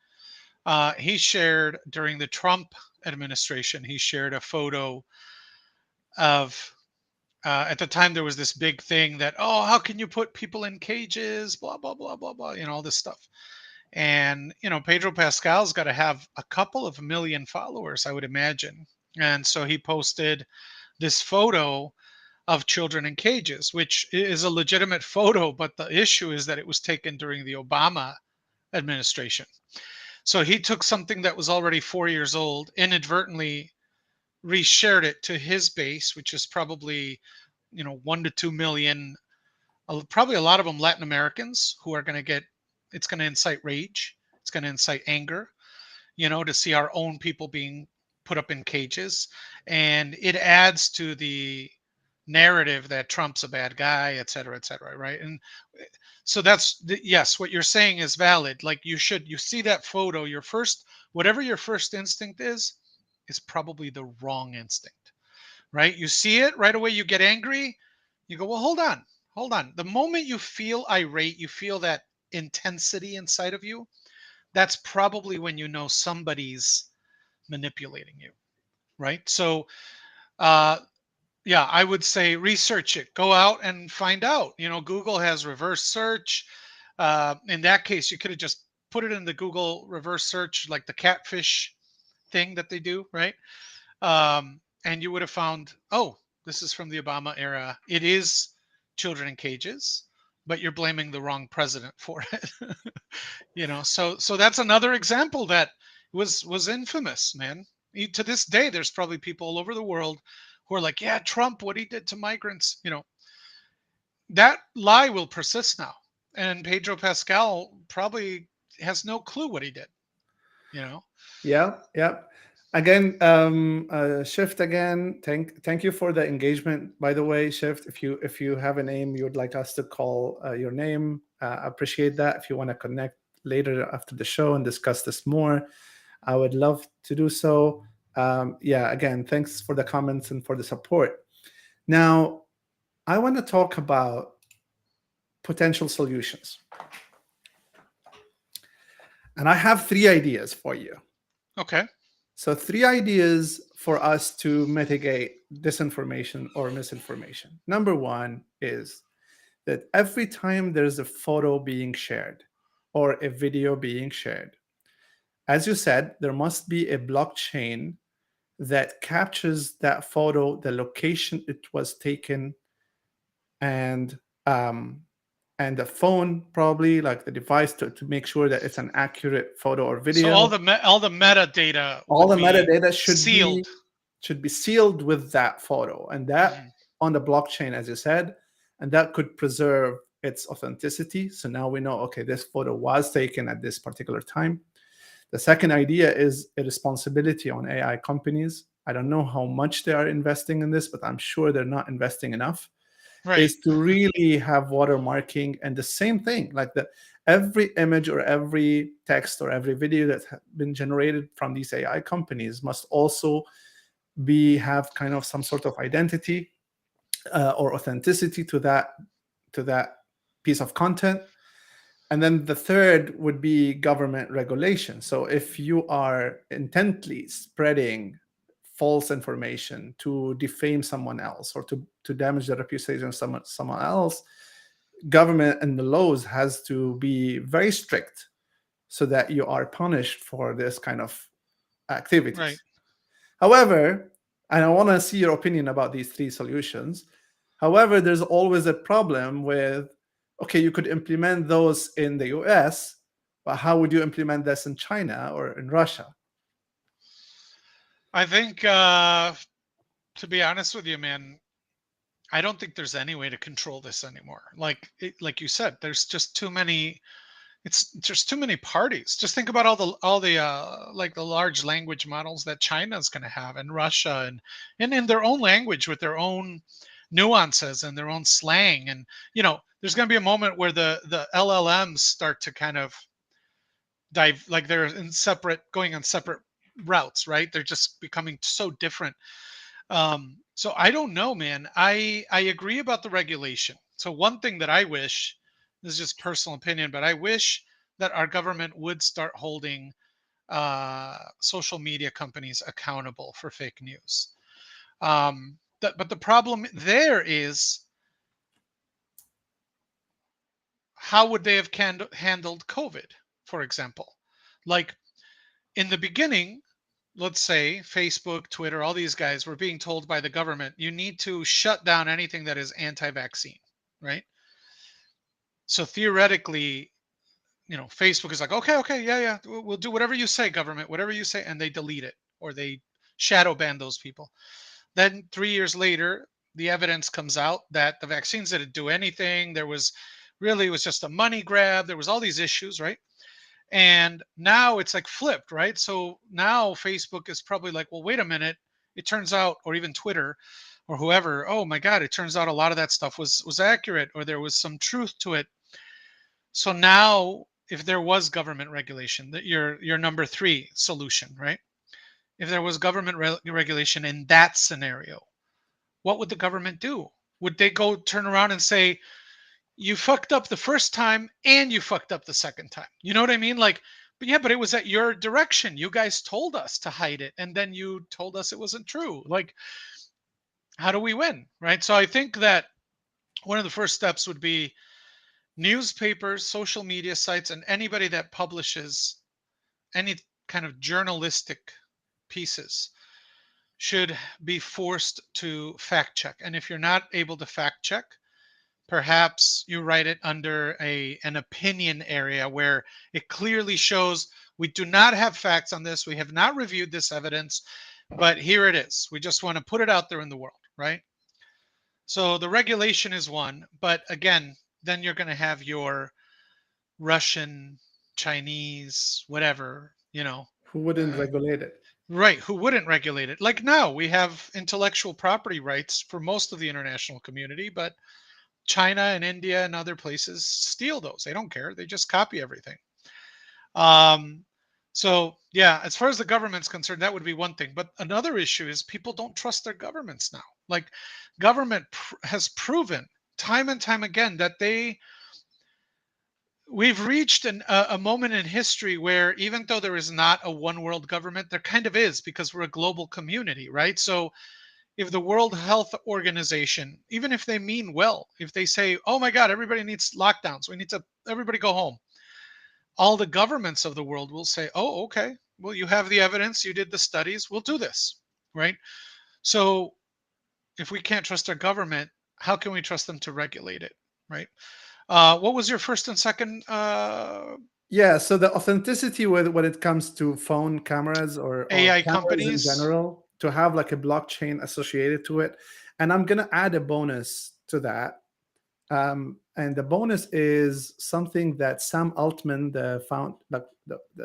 He shared during the Trump administration. He shared a photo of. At the time, there was this big thing that, oh, how can you put people in cages? Blah blah blah blah blah. All this stuff. And Pedro Pascal's got to have a couple of million followers, I would imagine. And so he posted this photo of children in cages, which is a legitimate photo, but the issue is that it was taken during the Obama administration. So he took something that was already 4 years old, inadvertently reshared it to his base, which is probably 1 to 2 million, probably a lot of them Latin Americans, who are going to get, it's going to incite rage, it's going to incite anger, to see our own people being put up in cages. And it adds to the narrative that Trump's a bad guy, et cetera, et cetera. Right. And so yes, what you're saying is valid. Like you see that photo, whatever your first instinct is probably the wrong instinct, right? You see it right away, you get angry, you go, well, hold on, hold on. The moment you feel irate, you feel that intensity inside of you, that's probably when you know somebody's manipulating you, right? So uh yeah, I would say research it, go out and find out. Google has reverse search. In that case, you could have just put it in the Google reverse search, like the catfish thing that they do, right? And you would have found, oh, this is from the Obama era. It is children in cages, but you're blaming the wrong president for it. So that's another example that was infamous, man. To this day, there's probably people all over the world who are like, yeah, Trump, what he did to migrants. That lie will persist now, and Pedro Pascal probably has no clue what he did. You know,
Yeah, yeah. Again, Shift again. Thank you for the engagement. By the way, Shift, if you have a name you would like us to call your name, appreciate that. If you want to connect later after the show and discuss this more, I would love to do so. Yeah, again, thanks for the comments and for the support. Now, I want to talk about potential solutions. And I have three ideas for you.
Okay.
So, three ideas for us to mitigate disinformation or misinformation. Number one is that every time there's a photo being shared or a video being shared, as you said, there must be a blockchain that captures that photo, the location it was taken, and um, and the phone, probably like the device, to make sure that it's an accurate photo or
So
video.
all the metadata
All
would
the
be
metadata
sealed.
should be sealed with that photo, and that
Mhm.
on the blockchain, as you said, and that could preserve its authenticity. So now we know, okay, this photo was taken at this particular time. The second idea is a responsibility on AI companies. I don't know how much they are investing in this, but I'm sure they're not investing enough.
Right.
Is to really have watermarking, and the same thing, like the every image or every text or every video that's been generated from these AI companies must also be have kind of some sort of identity or authenticity to that piece of content. And then the third would be government regulation. So if you are intently spreading false information to defame someone else or to damage the reputation of someone else, government and the laws has to be very strict so that you are punished for this kind of
Right.
activities. However, and I want to see your opinion about these three solutions. However, there's always a problem with, okay, you could implement those in the US, but how would you implement this in China or in Russia?
I think, to be honest with you, man, I don't think there's any way to control this anymore. Like you said, there's just too many. It's just too many parties. Just think about all the like the large language models that China's going to have, and Russia, and in their own language with their own nuances and their own slang. And there's going to be a moment where the LLMs start to kind of dive, like they're in separate, going on separate routes, right? They're just becoming so different. So I don't know, man. I agree about the regulation. So one thing that I wish, this is just personal opinion, but I wish that our government would start holding social media companies accountable for fake news. But the problem there is, how would they have handled COVID, for example? Like in the beginning, let's say Facebook, Twitter, all these guys were being told by the government, you need to shut down anything that is anti-vaccine, right? So theoretically, Facebook is like, okay, okay, yeah, yeah, we'll do whatever you say, government, whatever you say, and they delete it or they shadow ban those people. Then 3 years later, the evidence comes out that the vaccines didn't do anything. There was really, it was just a money grab. There was all these issues, right? And now it's like flipped, right? So now Facebook is probably like, well, wait a minute. It turns out, or even Twitter or whoever, oh my God, it turns out a lot of that stuff was accurate, or there was some truth to it. So now, if there was government regulation, that your number three solution, right? If there was government regulation in that scenario, what would the government do? Would they go turn around and say, you fucked up the first time and you fucked up the second time? You know what I mean? Like, but yeah, but it was at your direction. You guys told us to hide it, and then you told us it wasn't true. Like, how do we win? Right. So I think that one of the first steps would be newspapers, social media sites, and anybody that publishes any kind of journalistic pieces should be forced to fact check. And if you're not able to fact check, perhaps you write it under an opinion area where it clearly shows, we do not have facts on this. We have not reviewed this evidence, but here it is. We just want to put it out there in the world, right? So the regulation is one, but again, then you're going to have your Russian, Chinese, whatever,
Who wouldn't
uh,
regulate it?
right, who wouldn't regulate it? Like now we have intellectual property rights for most of the international community, but China and India and other places steal those. They don't care. They just copy everything. Um, So, yeah, as far as the government's concerned, that would be one thing. But another issue is people don't trust their governments now. Like, has proven time and time again that we've reached a moment in history where even though there is not a one world government, there kind of is because we're a global community, right? So, if the World Health Organization, even if they mean well, if they say, "Oh my God, everybody needs lockdowns, we need to everybody go home," all the governments of the world will say, "Oh, okay. Well, you have the evidence, you did the studies, we'll do this." Right? So, if we can't trust our government, how can we trust them to regulate it? Right? What was your first and second
Yeah, so the authenticity with when it comes to phone cameras or
AI
cameras in
companies?
general, to have like a blockchain associated to it. And I'm gonna add a bonus to that. And the bonus is something that Sam Altman, the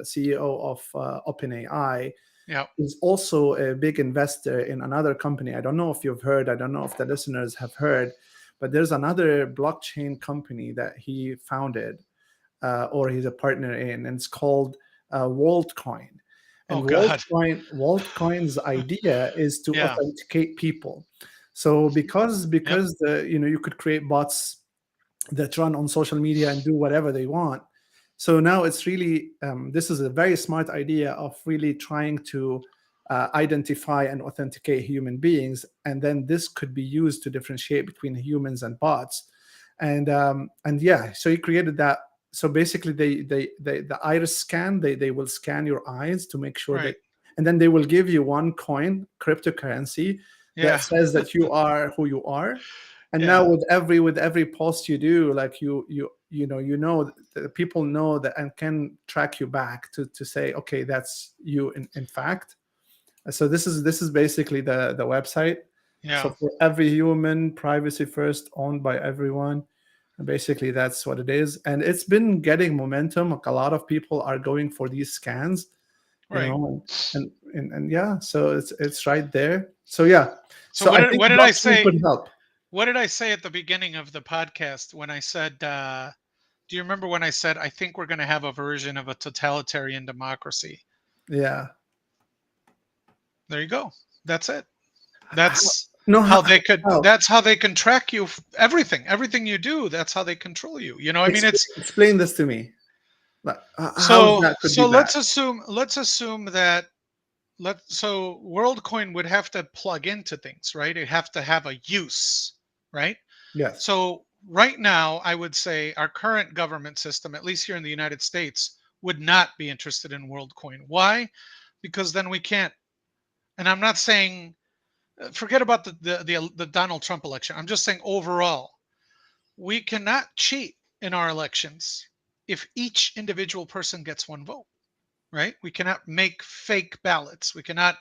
CEO of OpenAI,
Yeah.
is also a big investor in another company. I don't know if you've heard, I don't know if the listeners have heard, but there's another blockchain company that he founded, or he's a partner in, and it's called WorldCoin. And
Oh God.
WorldCoin's idea is to
Yeah.
authenticate people. So because
Yep.
you could create bots that run on social media and do whatever they want. So now it's really this is a very smart idea of really trying to identify and authenticate human beings, and then this could be used to differentiate between humans and bots. And yeah, so he created that. So basically, the iris scan, they will scan your eyes to make sure
Right.
that, and then they will give you one coin, cryptocurrency, that
Yeah.
says that you are who you are. And now
Yeah.
with every post you do, like the people know that and can track you back to say, okay, that's you in fact. So this is basically the website. So
Yeah.
for every human, privacy first, owned by everyone. And basically that's what it is, and it's been getting momentum. Like a lot of people are going for these scans, you
Right.
know and yeah, so it's right there. So yeah,
So
so I think
what did I
blockchain
say?
could help.
What did I say at the beginning of the podcast when I said, do you remember when I said, I think we're going to have a version of a totalitarian democracy?
Yeah.
There you go. That's it.
How,
That's
no, how?
that's how they can track you. Everything you do. That's how they control you. I mean, it's
Explain this to me. Like, how
so,
that could be
so
bad?
let's assume that so WorldCoin would have to plug into things, right? It have to have a use, right?
Yes.
So right now, I would say our current government system, at least here in the United States, would not be interested in WorldCoin. Why? Because then we can't. And I'm not saying forget about the Donald Trump election. I'm just saying overall, we cannot cheat in our elections if each individual person gets one vote. Right? We cannot make fake ballots. We cannot.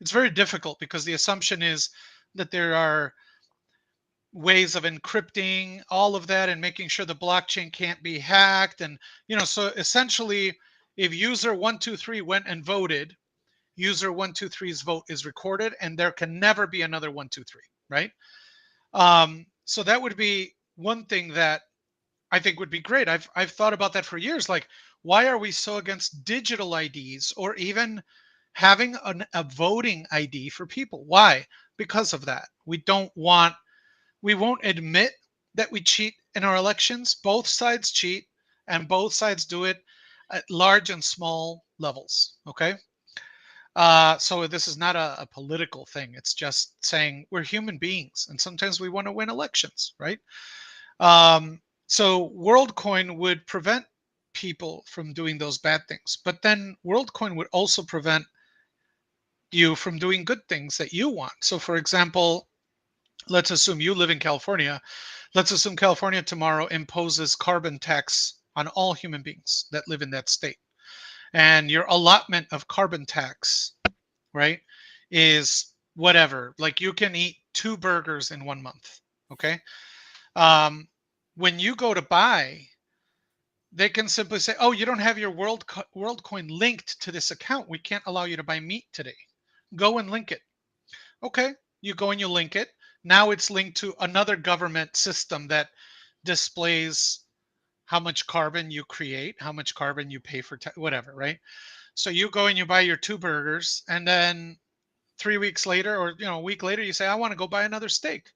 It's very difficult because the assumption is that there are ways of encrypting all of that and making sure the blockchain can't be hacked. And so essentially, if user 123 went and voted, user 123's vote is recorded and there can never be another 123, right? So that would be one thing that I think would be great. I've thought about that for years. Like, why are we so against digital IDs or even having a voting ID for people? Why? Because of that. We won't admit that we cheat in our elections. Both sides cheat, and both sides do it at large and small levels. Okay. So this is not a political thing. It's just saying we're human beings, and sometimes we want to win elections, right? So WorldCoin would prevent people from doing those bad things, but then WorldCoin would also prevent you from doing good things that you want. So, for example, let's assume you live in California. Let's assume California tomorrow imposes carbon tax on all human beings that live in that state. And your allotment of carbon tax, right, is whatever. Like you can eat 2 burgers in 1 month. Okay. Um, when you go to buy, they can simply say, "Oh, you don't have your WorldCoin linked to this account. We can't allow you to buy meat today. Go and link it." Okay, you go and you link it. Now it's linked to another government system that displays how much carbon you create, how much carbon you pay for, whatever, right? So you go and you buy your two burgers, and then 3 weeks later, or a week later, you say, I want to go buy another steak.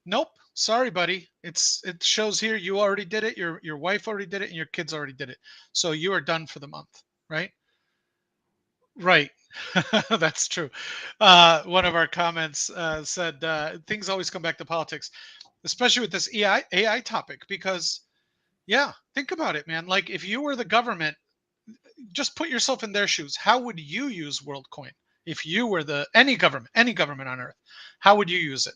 Nope. Sorry, buddy. It shows here you already did it, your wife already did it, and your kids already did it. So you are done for the month, right? Right. That's true. One of our comments said things always come back to politics, especially with this AI topic, because yeah, think about it, man. Like if you were the government, just put yourself in their shoes. How would you use WorldCoin if you were the any government on earth? How would you use it?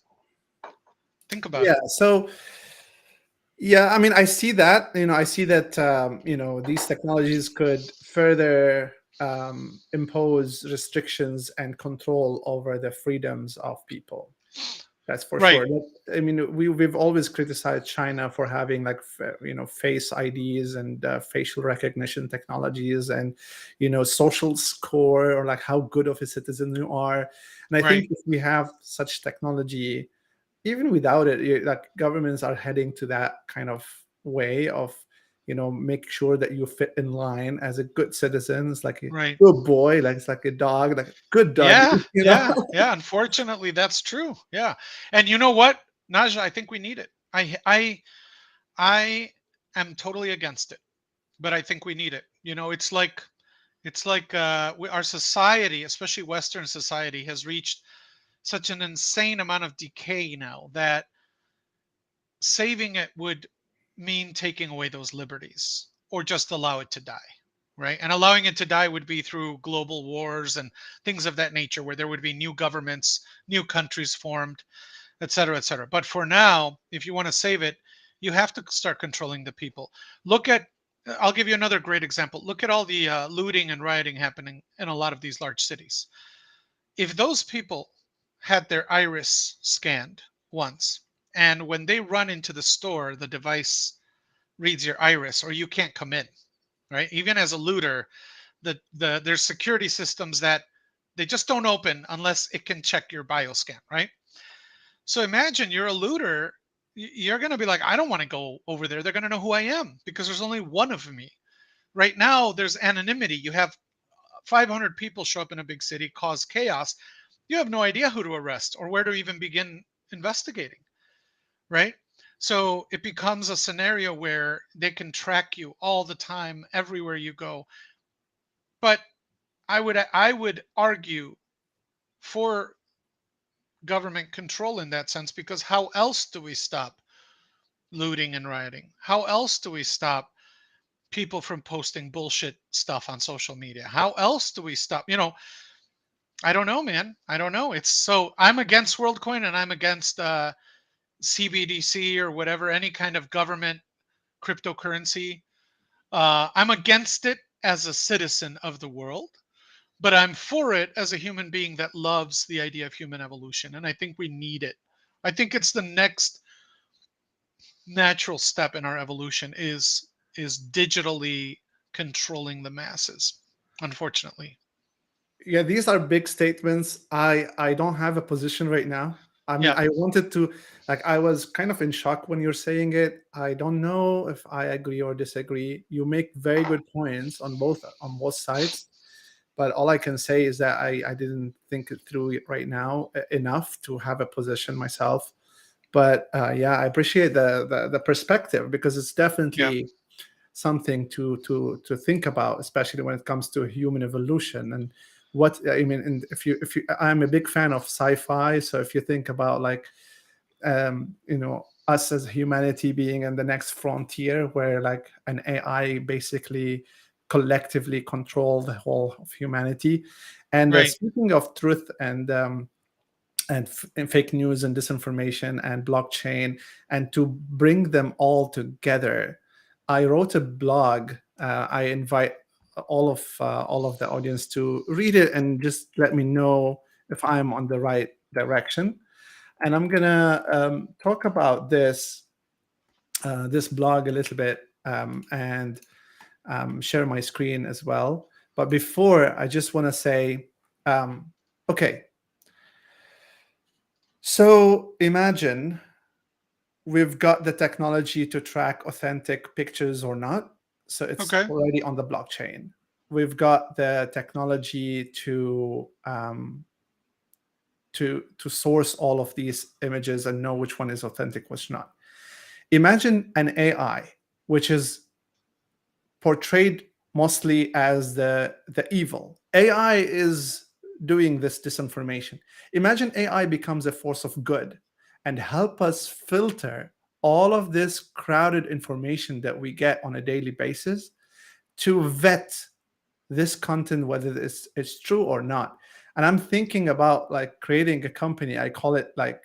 Think about
Yeah.
it.
So yeah, I mean, I see that. I see that. These technologies could further impose restrictions and control over the freedoms of people. That's for
Right.
sure. I mean, we've always criticized China for having like face IDs and facial recognition technologies, and social score, or like how good of a citizen you are. And I think
Right.
if we have such technology, even without it, like governments are heading to that kind of way of make sure that you fit in line as a good citizen. It's like a
Right.
good boy, like it's like a dog, like a good dog.
Yeah.
you know
Yeah. Yeah. Unfortunately, that's true. Yeah. And you know what, Naja, I think we need it. I am totally against it, but I think we need it. It's like our society, especially Western society, has reached such an insane amount of decay now that saving it would mean taking away those liberties or just allow it to die, right? And allowing it to die would be through global wars and things of that nature, where there would be new governments, new countries formed, et cetera, et cetera. But for now, if you want to save it, you have to start controlling the people. Look at I'll give you another great example. Look at all the looting and rioting happening in a lot of these large cities. If those people had their iris scanned once, and when they run into the store, the device reads your iris, or you can't come in, right? Even as a looter, there's security systems that they just don't open unless it can check your bioscan, right? So imagine you're a looter, you're going to be like, I don't want to go over there. They're going to know who I am because there's only one of me. Right now, there's anonymity. You have 500 people show up in a big city, cause chaos. You have no idea who to arrest or where to even begin investigating, right? So it becomes a scenario where they can track you all the time, everywhere you go. But I would argue for government control in that sense, because how else do we stop looting and rioting? How else do we stop people from posting bullshit stuff on social media? How else do we stop? I don't know, man. I don't know. It's so I'm against WorldCoin, and I'm against CBDC or whatever, any kind of government cryptocurrency. I'm against it as a citizen of the world, but I'm for it as a human being that loves the idea of human evolution. And I think we need it. I think it's the next natural step in our evolution is digitally controlling the masses, unfortunately.
Yeah, these are big statements. I don't have a position right now. I mean,
Yeah.
I wanted to, like, I was kind of in shock when you're saying it. I don't know if I agree or disagree. You make very good points on both sides, but all I can say is that I didn't think it through right now enough to have a position myself. But yeah, I appreciate the perspective, because it's
Yeah.
definitely something to think about, especially when it comes to human evolution. And what I mean, and if you I'm a big fan of sci-fi, so if you think about like us as humanity being in the next frontier, where like an AI basically collectively control the whole of humanity. And
Right.
speaking of truth and fake news and disinformation and blockchain, and to bring them all together, I wrote a blog. I invite all of the audience to read it and just let me know if I'm on the right direction. And I'm gonna talk about this blog a little bit, and share my screen as well. But before, I just want to say, okay, so imagine we've got the technology to track authentic pictures or not. So it's
Okay.
already on the blockchain. we've got the technology to source all of these images and know which one is authentic, which not. Imagine an AI which is portrayed mostly as the evil. AI is doing this disinformation. Imagine AI becomes a force of good and help us filter all of this crowded information that we get on a daily basis to vet this content, whether it's true or not. And I'm thinking about like creating a company. I call it like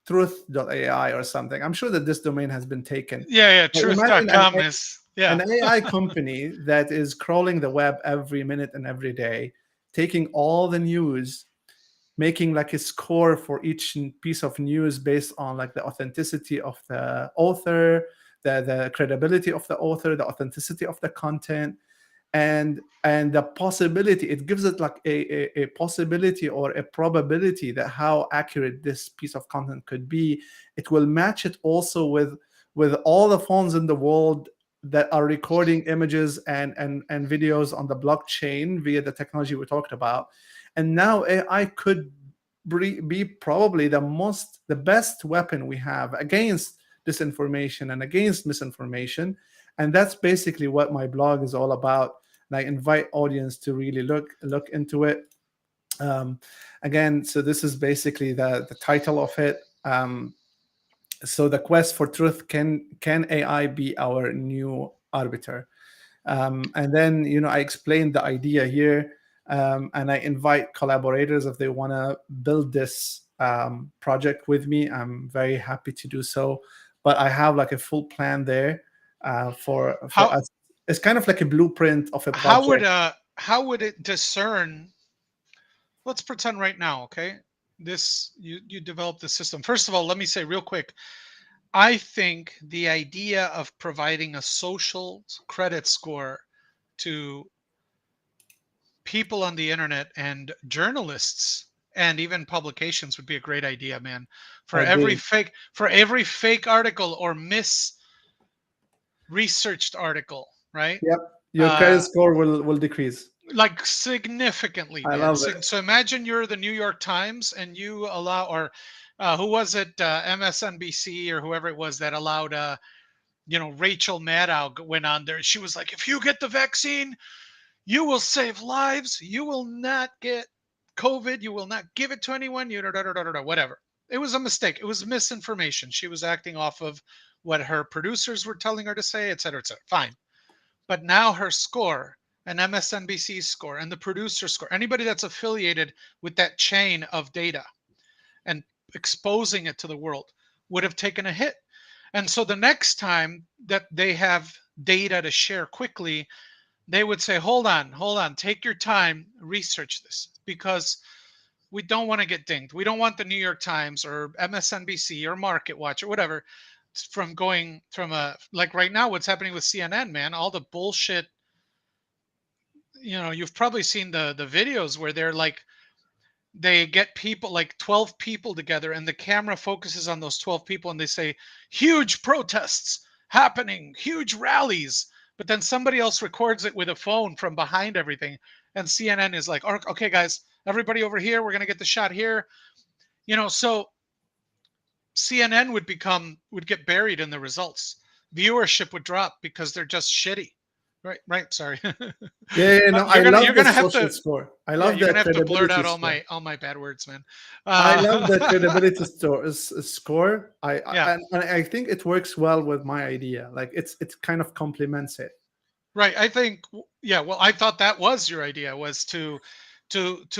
truth.ai or something. I'm sure that this domain has been taken.
Yeah, yeah.
But imagine
Truth.com is,
an
yeah.
AI company that is crawling the web every minute and every day, taking all the news, making like a score for each piece of news based on like the authenticity of the author, the credibility of the author, the authenticity of the content, and the possibility, it gives it like a possibility or a probability that how accurate this piece of content could be. It will match it also with all the phones in the world that are recording images and videos on the blockchain via the technology we talked about. And now AI could be probably the best weapon we have against disinformation and against misinformation. And that's basically what my blog is all about. And I invite audience to really look into it. um, Again, so this is basically the title of it. So the quest for truth, can AI be our new arbiter? And then, I explained the idea here, and I invite collaborators if they want to build this project with me. I'm very happy to do so. But I have like a full plan there for
How
us. It's kind of like a blueprint of a
how would
project.
uh how would it discern? Let's pretend right now, okay? This you develop the system. First of all, let me say real quick, I think the idea of providing a social credit score to people on the internet and journalists and even publications would be a great idea, man.
I agree.
For every fake article or researched article, right?
Yep. Your credit
Uh,
score will decrease.
like significantly,
I
man.
love
So imagine you're the New York Times and you allow, or who was it, MSNBC or whoever it was that allowed, Rachel Maddow went on there. She was like, if you get the vaccine, you will save lives. You will not get COVID. You will not give it to anyone. You whatever. It was a mistake. It was misinformation. She was acting off of what her producers were telling her to say, et cetera, et cetera. Fine. But now her score, an MSNBC score, and the producer score, anybody that's affiliated with that chain of data and exposing it to the world would have taken a hit. And so the next time that they have data to share quickly, they would say, hold on, take your time, research this, because we don't want to get dinged. We don't want the New York Times or MSNBC or Market Watch or whatever from going from like right now, what's happening with CNN, man, all the bullshit. You've probably seen the videos where they're like, they get people like 12 people together and the camera focuses on those 12 people and they say huge protests happening, huge rallies, but then somebody else records it with a phone from behind everything, and CNN is like, okay guys, everybody over here, we're going to get the shot here. So CNN would get buried in the results. Viewership would drop because they're just shitty. Right, sorry.
Yeah, yeah, no, I
You're
love the
gonna have
social
to,
score. I
yeah,
love
you're
the
gonna have to blurt
credibility
out
score.
all my bad words, man.
I love the
Uh,
credibility score.
yeah,
And I think it works well with my idea. Like it kind of complements it.
right. I think, yeah. Well, I thought that was your idea, was to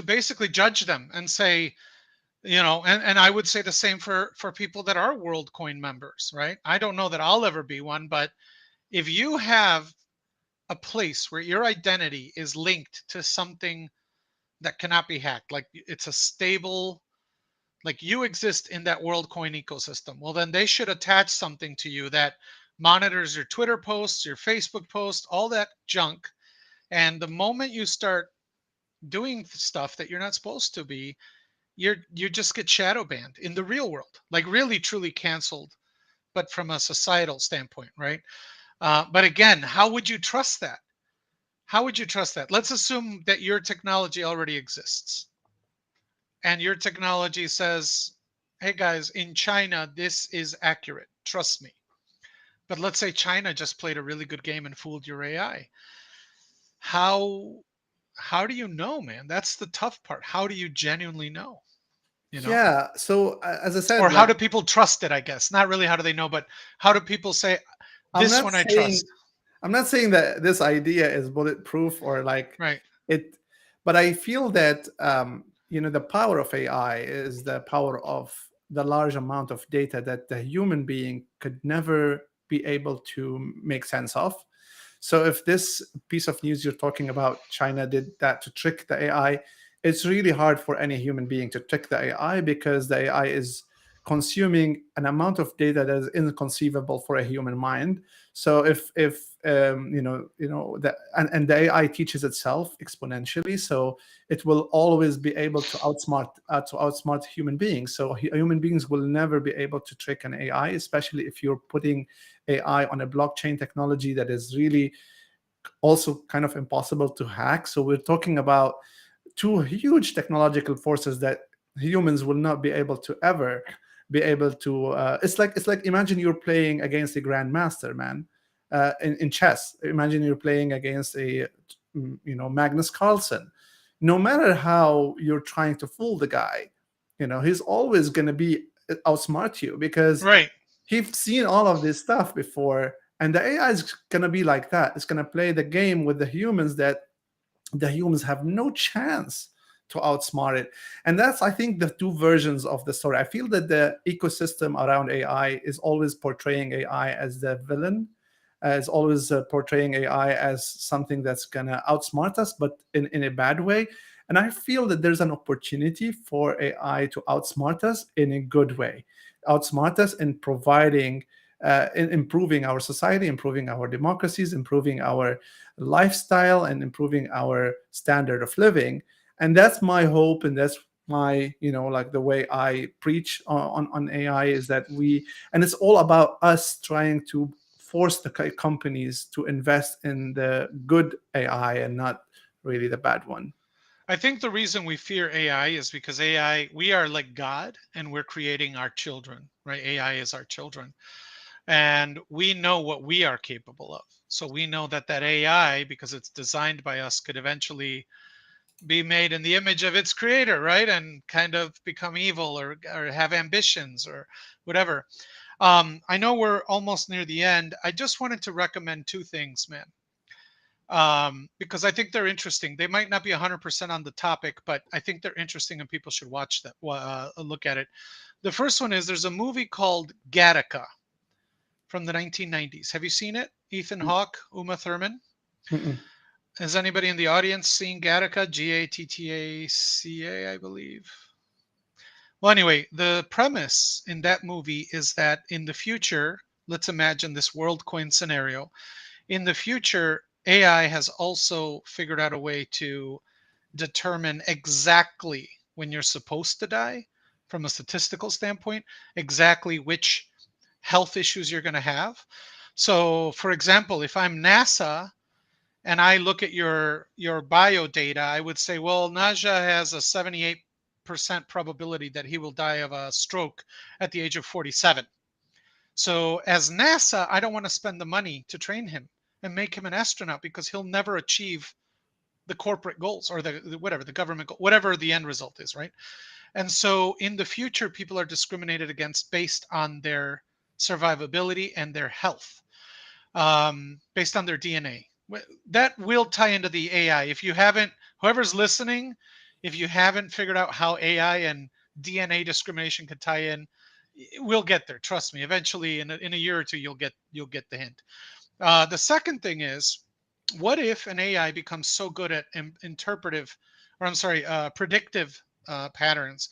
basically judge them and say, and I would say the same for people that are WorldCoin members, right? I don't know that I'll ever be one, but if you have a place where your identity is linked to something that cannot be hacked, like it's a stable, like you exist in that WorldCoin ecosystem, well, then they should attach something to you that monitors your Twitter posts, your Facebook posts, all that junk. And the moment you start doing stuff that you're not supposed to be, you just get shadow banned in the real world, like really truly canceled, but from a societal standpoint, right? But again, how would you trust that? How would you trust that? Let's assume that your technology already exists and your technology says, hey guys, in China, this is accurate. Trust me. But let's say China just played a really good game and fooled your AI. How how do you know, man? That's the tough part. How do you genuinely know? You know?
Yeah. So as I
Or
said,
how
like
do people trust it, I guess? Not really how do they know, but how do people say
I'm
this
not
one I
saying
trust?
I'm not saying that this idea is bulletproof or like
Right.
it, but I feel that the power of AI is the power of the large amount of data that the human being could never be able to make sense of. So if this piece of news you're talking about, China did that to trick the AI, it's really hard for any human being to trick the AI because the AI is consuming an amount of data that is inconceivable for a human mind. So if that and the AI teaches itself exponentially, so it will always be able to outsmart human beings. So human beings will never be able to trick an AI, especially if you're putting AI on a blockchain technology that is really also kind of impossible to hack. So we're talking about two huge technological forces that humans will not be able to ever be able to. It's like imagine you're playing against a grandmaster, man, in chess. Imagine you're playing against a Magnus Carlsen. No matter how you're trying to fool the guy, he's always going to be outsmart you because
Right.
he's seen all of this stuff before, and the AI is gonna be like that. It's gonna play the game with the humans that the humans have no chance to outsmart it. And that's, I think, the two versions of the story. I feel that the ecosystem around AI is always portraying AI as the villain, is always portraying AI as something that's gonna outsmart us, but in a bad way. And I feel that there's an opportunity for AI to outsmart us in a good way, outsmart us in providing, in improving our society, improving our democracies, improving our lifestyle, and improving our standard of living. And that's my hope, and that's my, like the way I preach on AI is that and it's all about us trying to force the companies to invest in the good AI and not really the bad one.
I think the reason we fear AI is because AI, we are like God and we're creating our children, right? AI is our children. And we know what we are capable of. So we know that that AI, because it's designed by us, could eventually be made in the image of its creator, right? And kind of become evil or have ambitions or whatever. I know we're almost near the end. I just wanted to recommend two things, man, because I think they're interesting. They might not be 100% on the topic, but I think they're interesting and people should watch that, look at it. The first one is there's a movie called Gattaca from the 1990s. Have you seen it? Ethan Hawke, Uma Thurman.
Mm-mm.
Has anybody in the audience seen Gattaca? Gattaca, I believe. Well, anyway, the premise in that movie is that in the future, let's imagine this world coin scenario. In the future, AI has also figured out a way to determine exactly when you're supposed to die from a statistical standpoint, exactly which health issues you're going to have. So, for example, if I'm NASA and I look at your bio data, I would say, well, Naja has a 78% probability that he will die of a stroke at the age of 47. So, as NASA, I don't want to spend the money to train him and make him an astronaut because he'll never achieve the corporate goals or the whatever the government goal, whatever the end result is, right? And so in the future, people are discriminated against based on their survivability and their health, based on their DNA. That will tie into the AI. If you haven't, whoever's listening, if you haven't figured out how AI and DNA discrimination could tie in, we'll get there. Trust me. Eventually, in a year or two, you'll get the hint. The second thing is, what if an AI becomes so good at interpretive, or I'm sorry, predictive patterns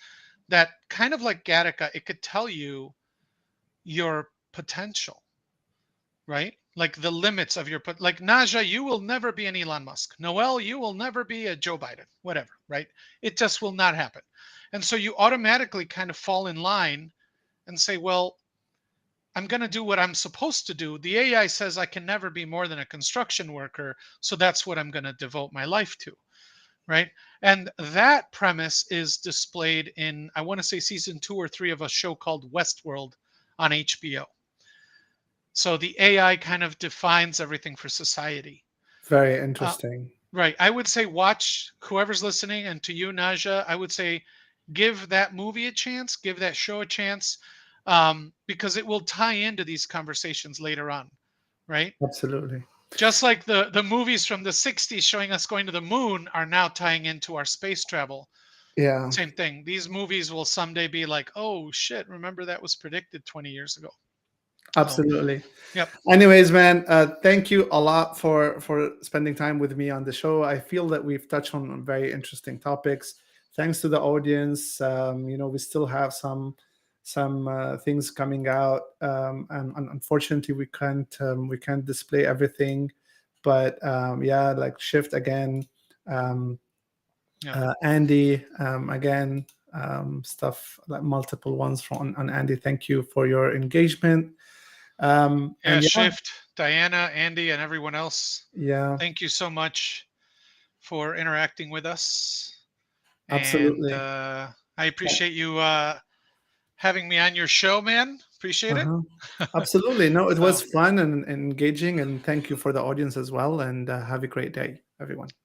that kind of like Gattaca, it could tell you your potential, right? Like the limits of your like Naja, you will never be an Elon Musk. Noel, you will never be a Joe Biden, whatever, right? It just will not happen. And so you automatically kind of fall in line and say, well, I'm going to do what I'm supposed to do. The AI says I can never be more than a construction worker, so that's what I'm going to devote my life to, right? And that premise is displayed in, I want to say, season 2 or 3 of a show called Westworld on HBO. So the AI kind of defines everything for society.
Very
Uh,
interesting.
right. I would say watch, whoever's listening, and to you, Naja, I would say give that movie a chance, give that show a chance, because it will tie into these conversations later on, right?
Absolutely.
Just like the movies from the 60s showing us going to the moon are now tying into our space travel.
Yeah,
Same thing. These movies will someday be like, oh shit, remember that was predicted 20 years ago. So,
absolutely.
yep.
Anyways, man, thank you a lot for spending time with me on the show. I feel that we've touched on very interesting topics. Thanks to the audience. We still have some things coming out, and unfortunately, we can't display everything. But yeah, like Shift again, um,
Yeah.
Andy again, stuff like multiple ones from on Andy. Thank you for your engagement.
Yeah.
And yeah,
Shift, Diana, Andy, and everyone else.
yeah,
Thank you so much for interacting with us. And
absolutely.
I appreciate you having me on your show, man. Appreciate it.
Uh-huh. Absolutely. No, it was
So,
fun and engaging. And thank you for the audience as well. And have a great day, everyone.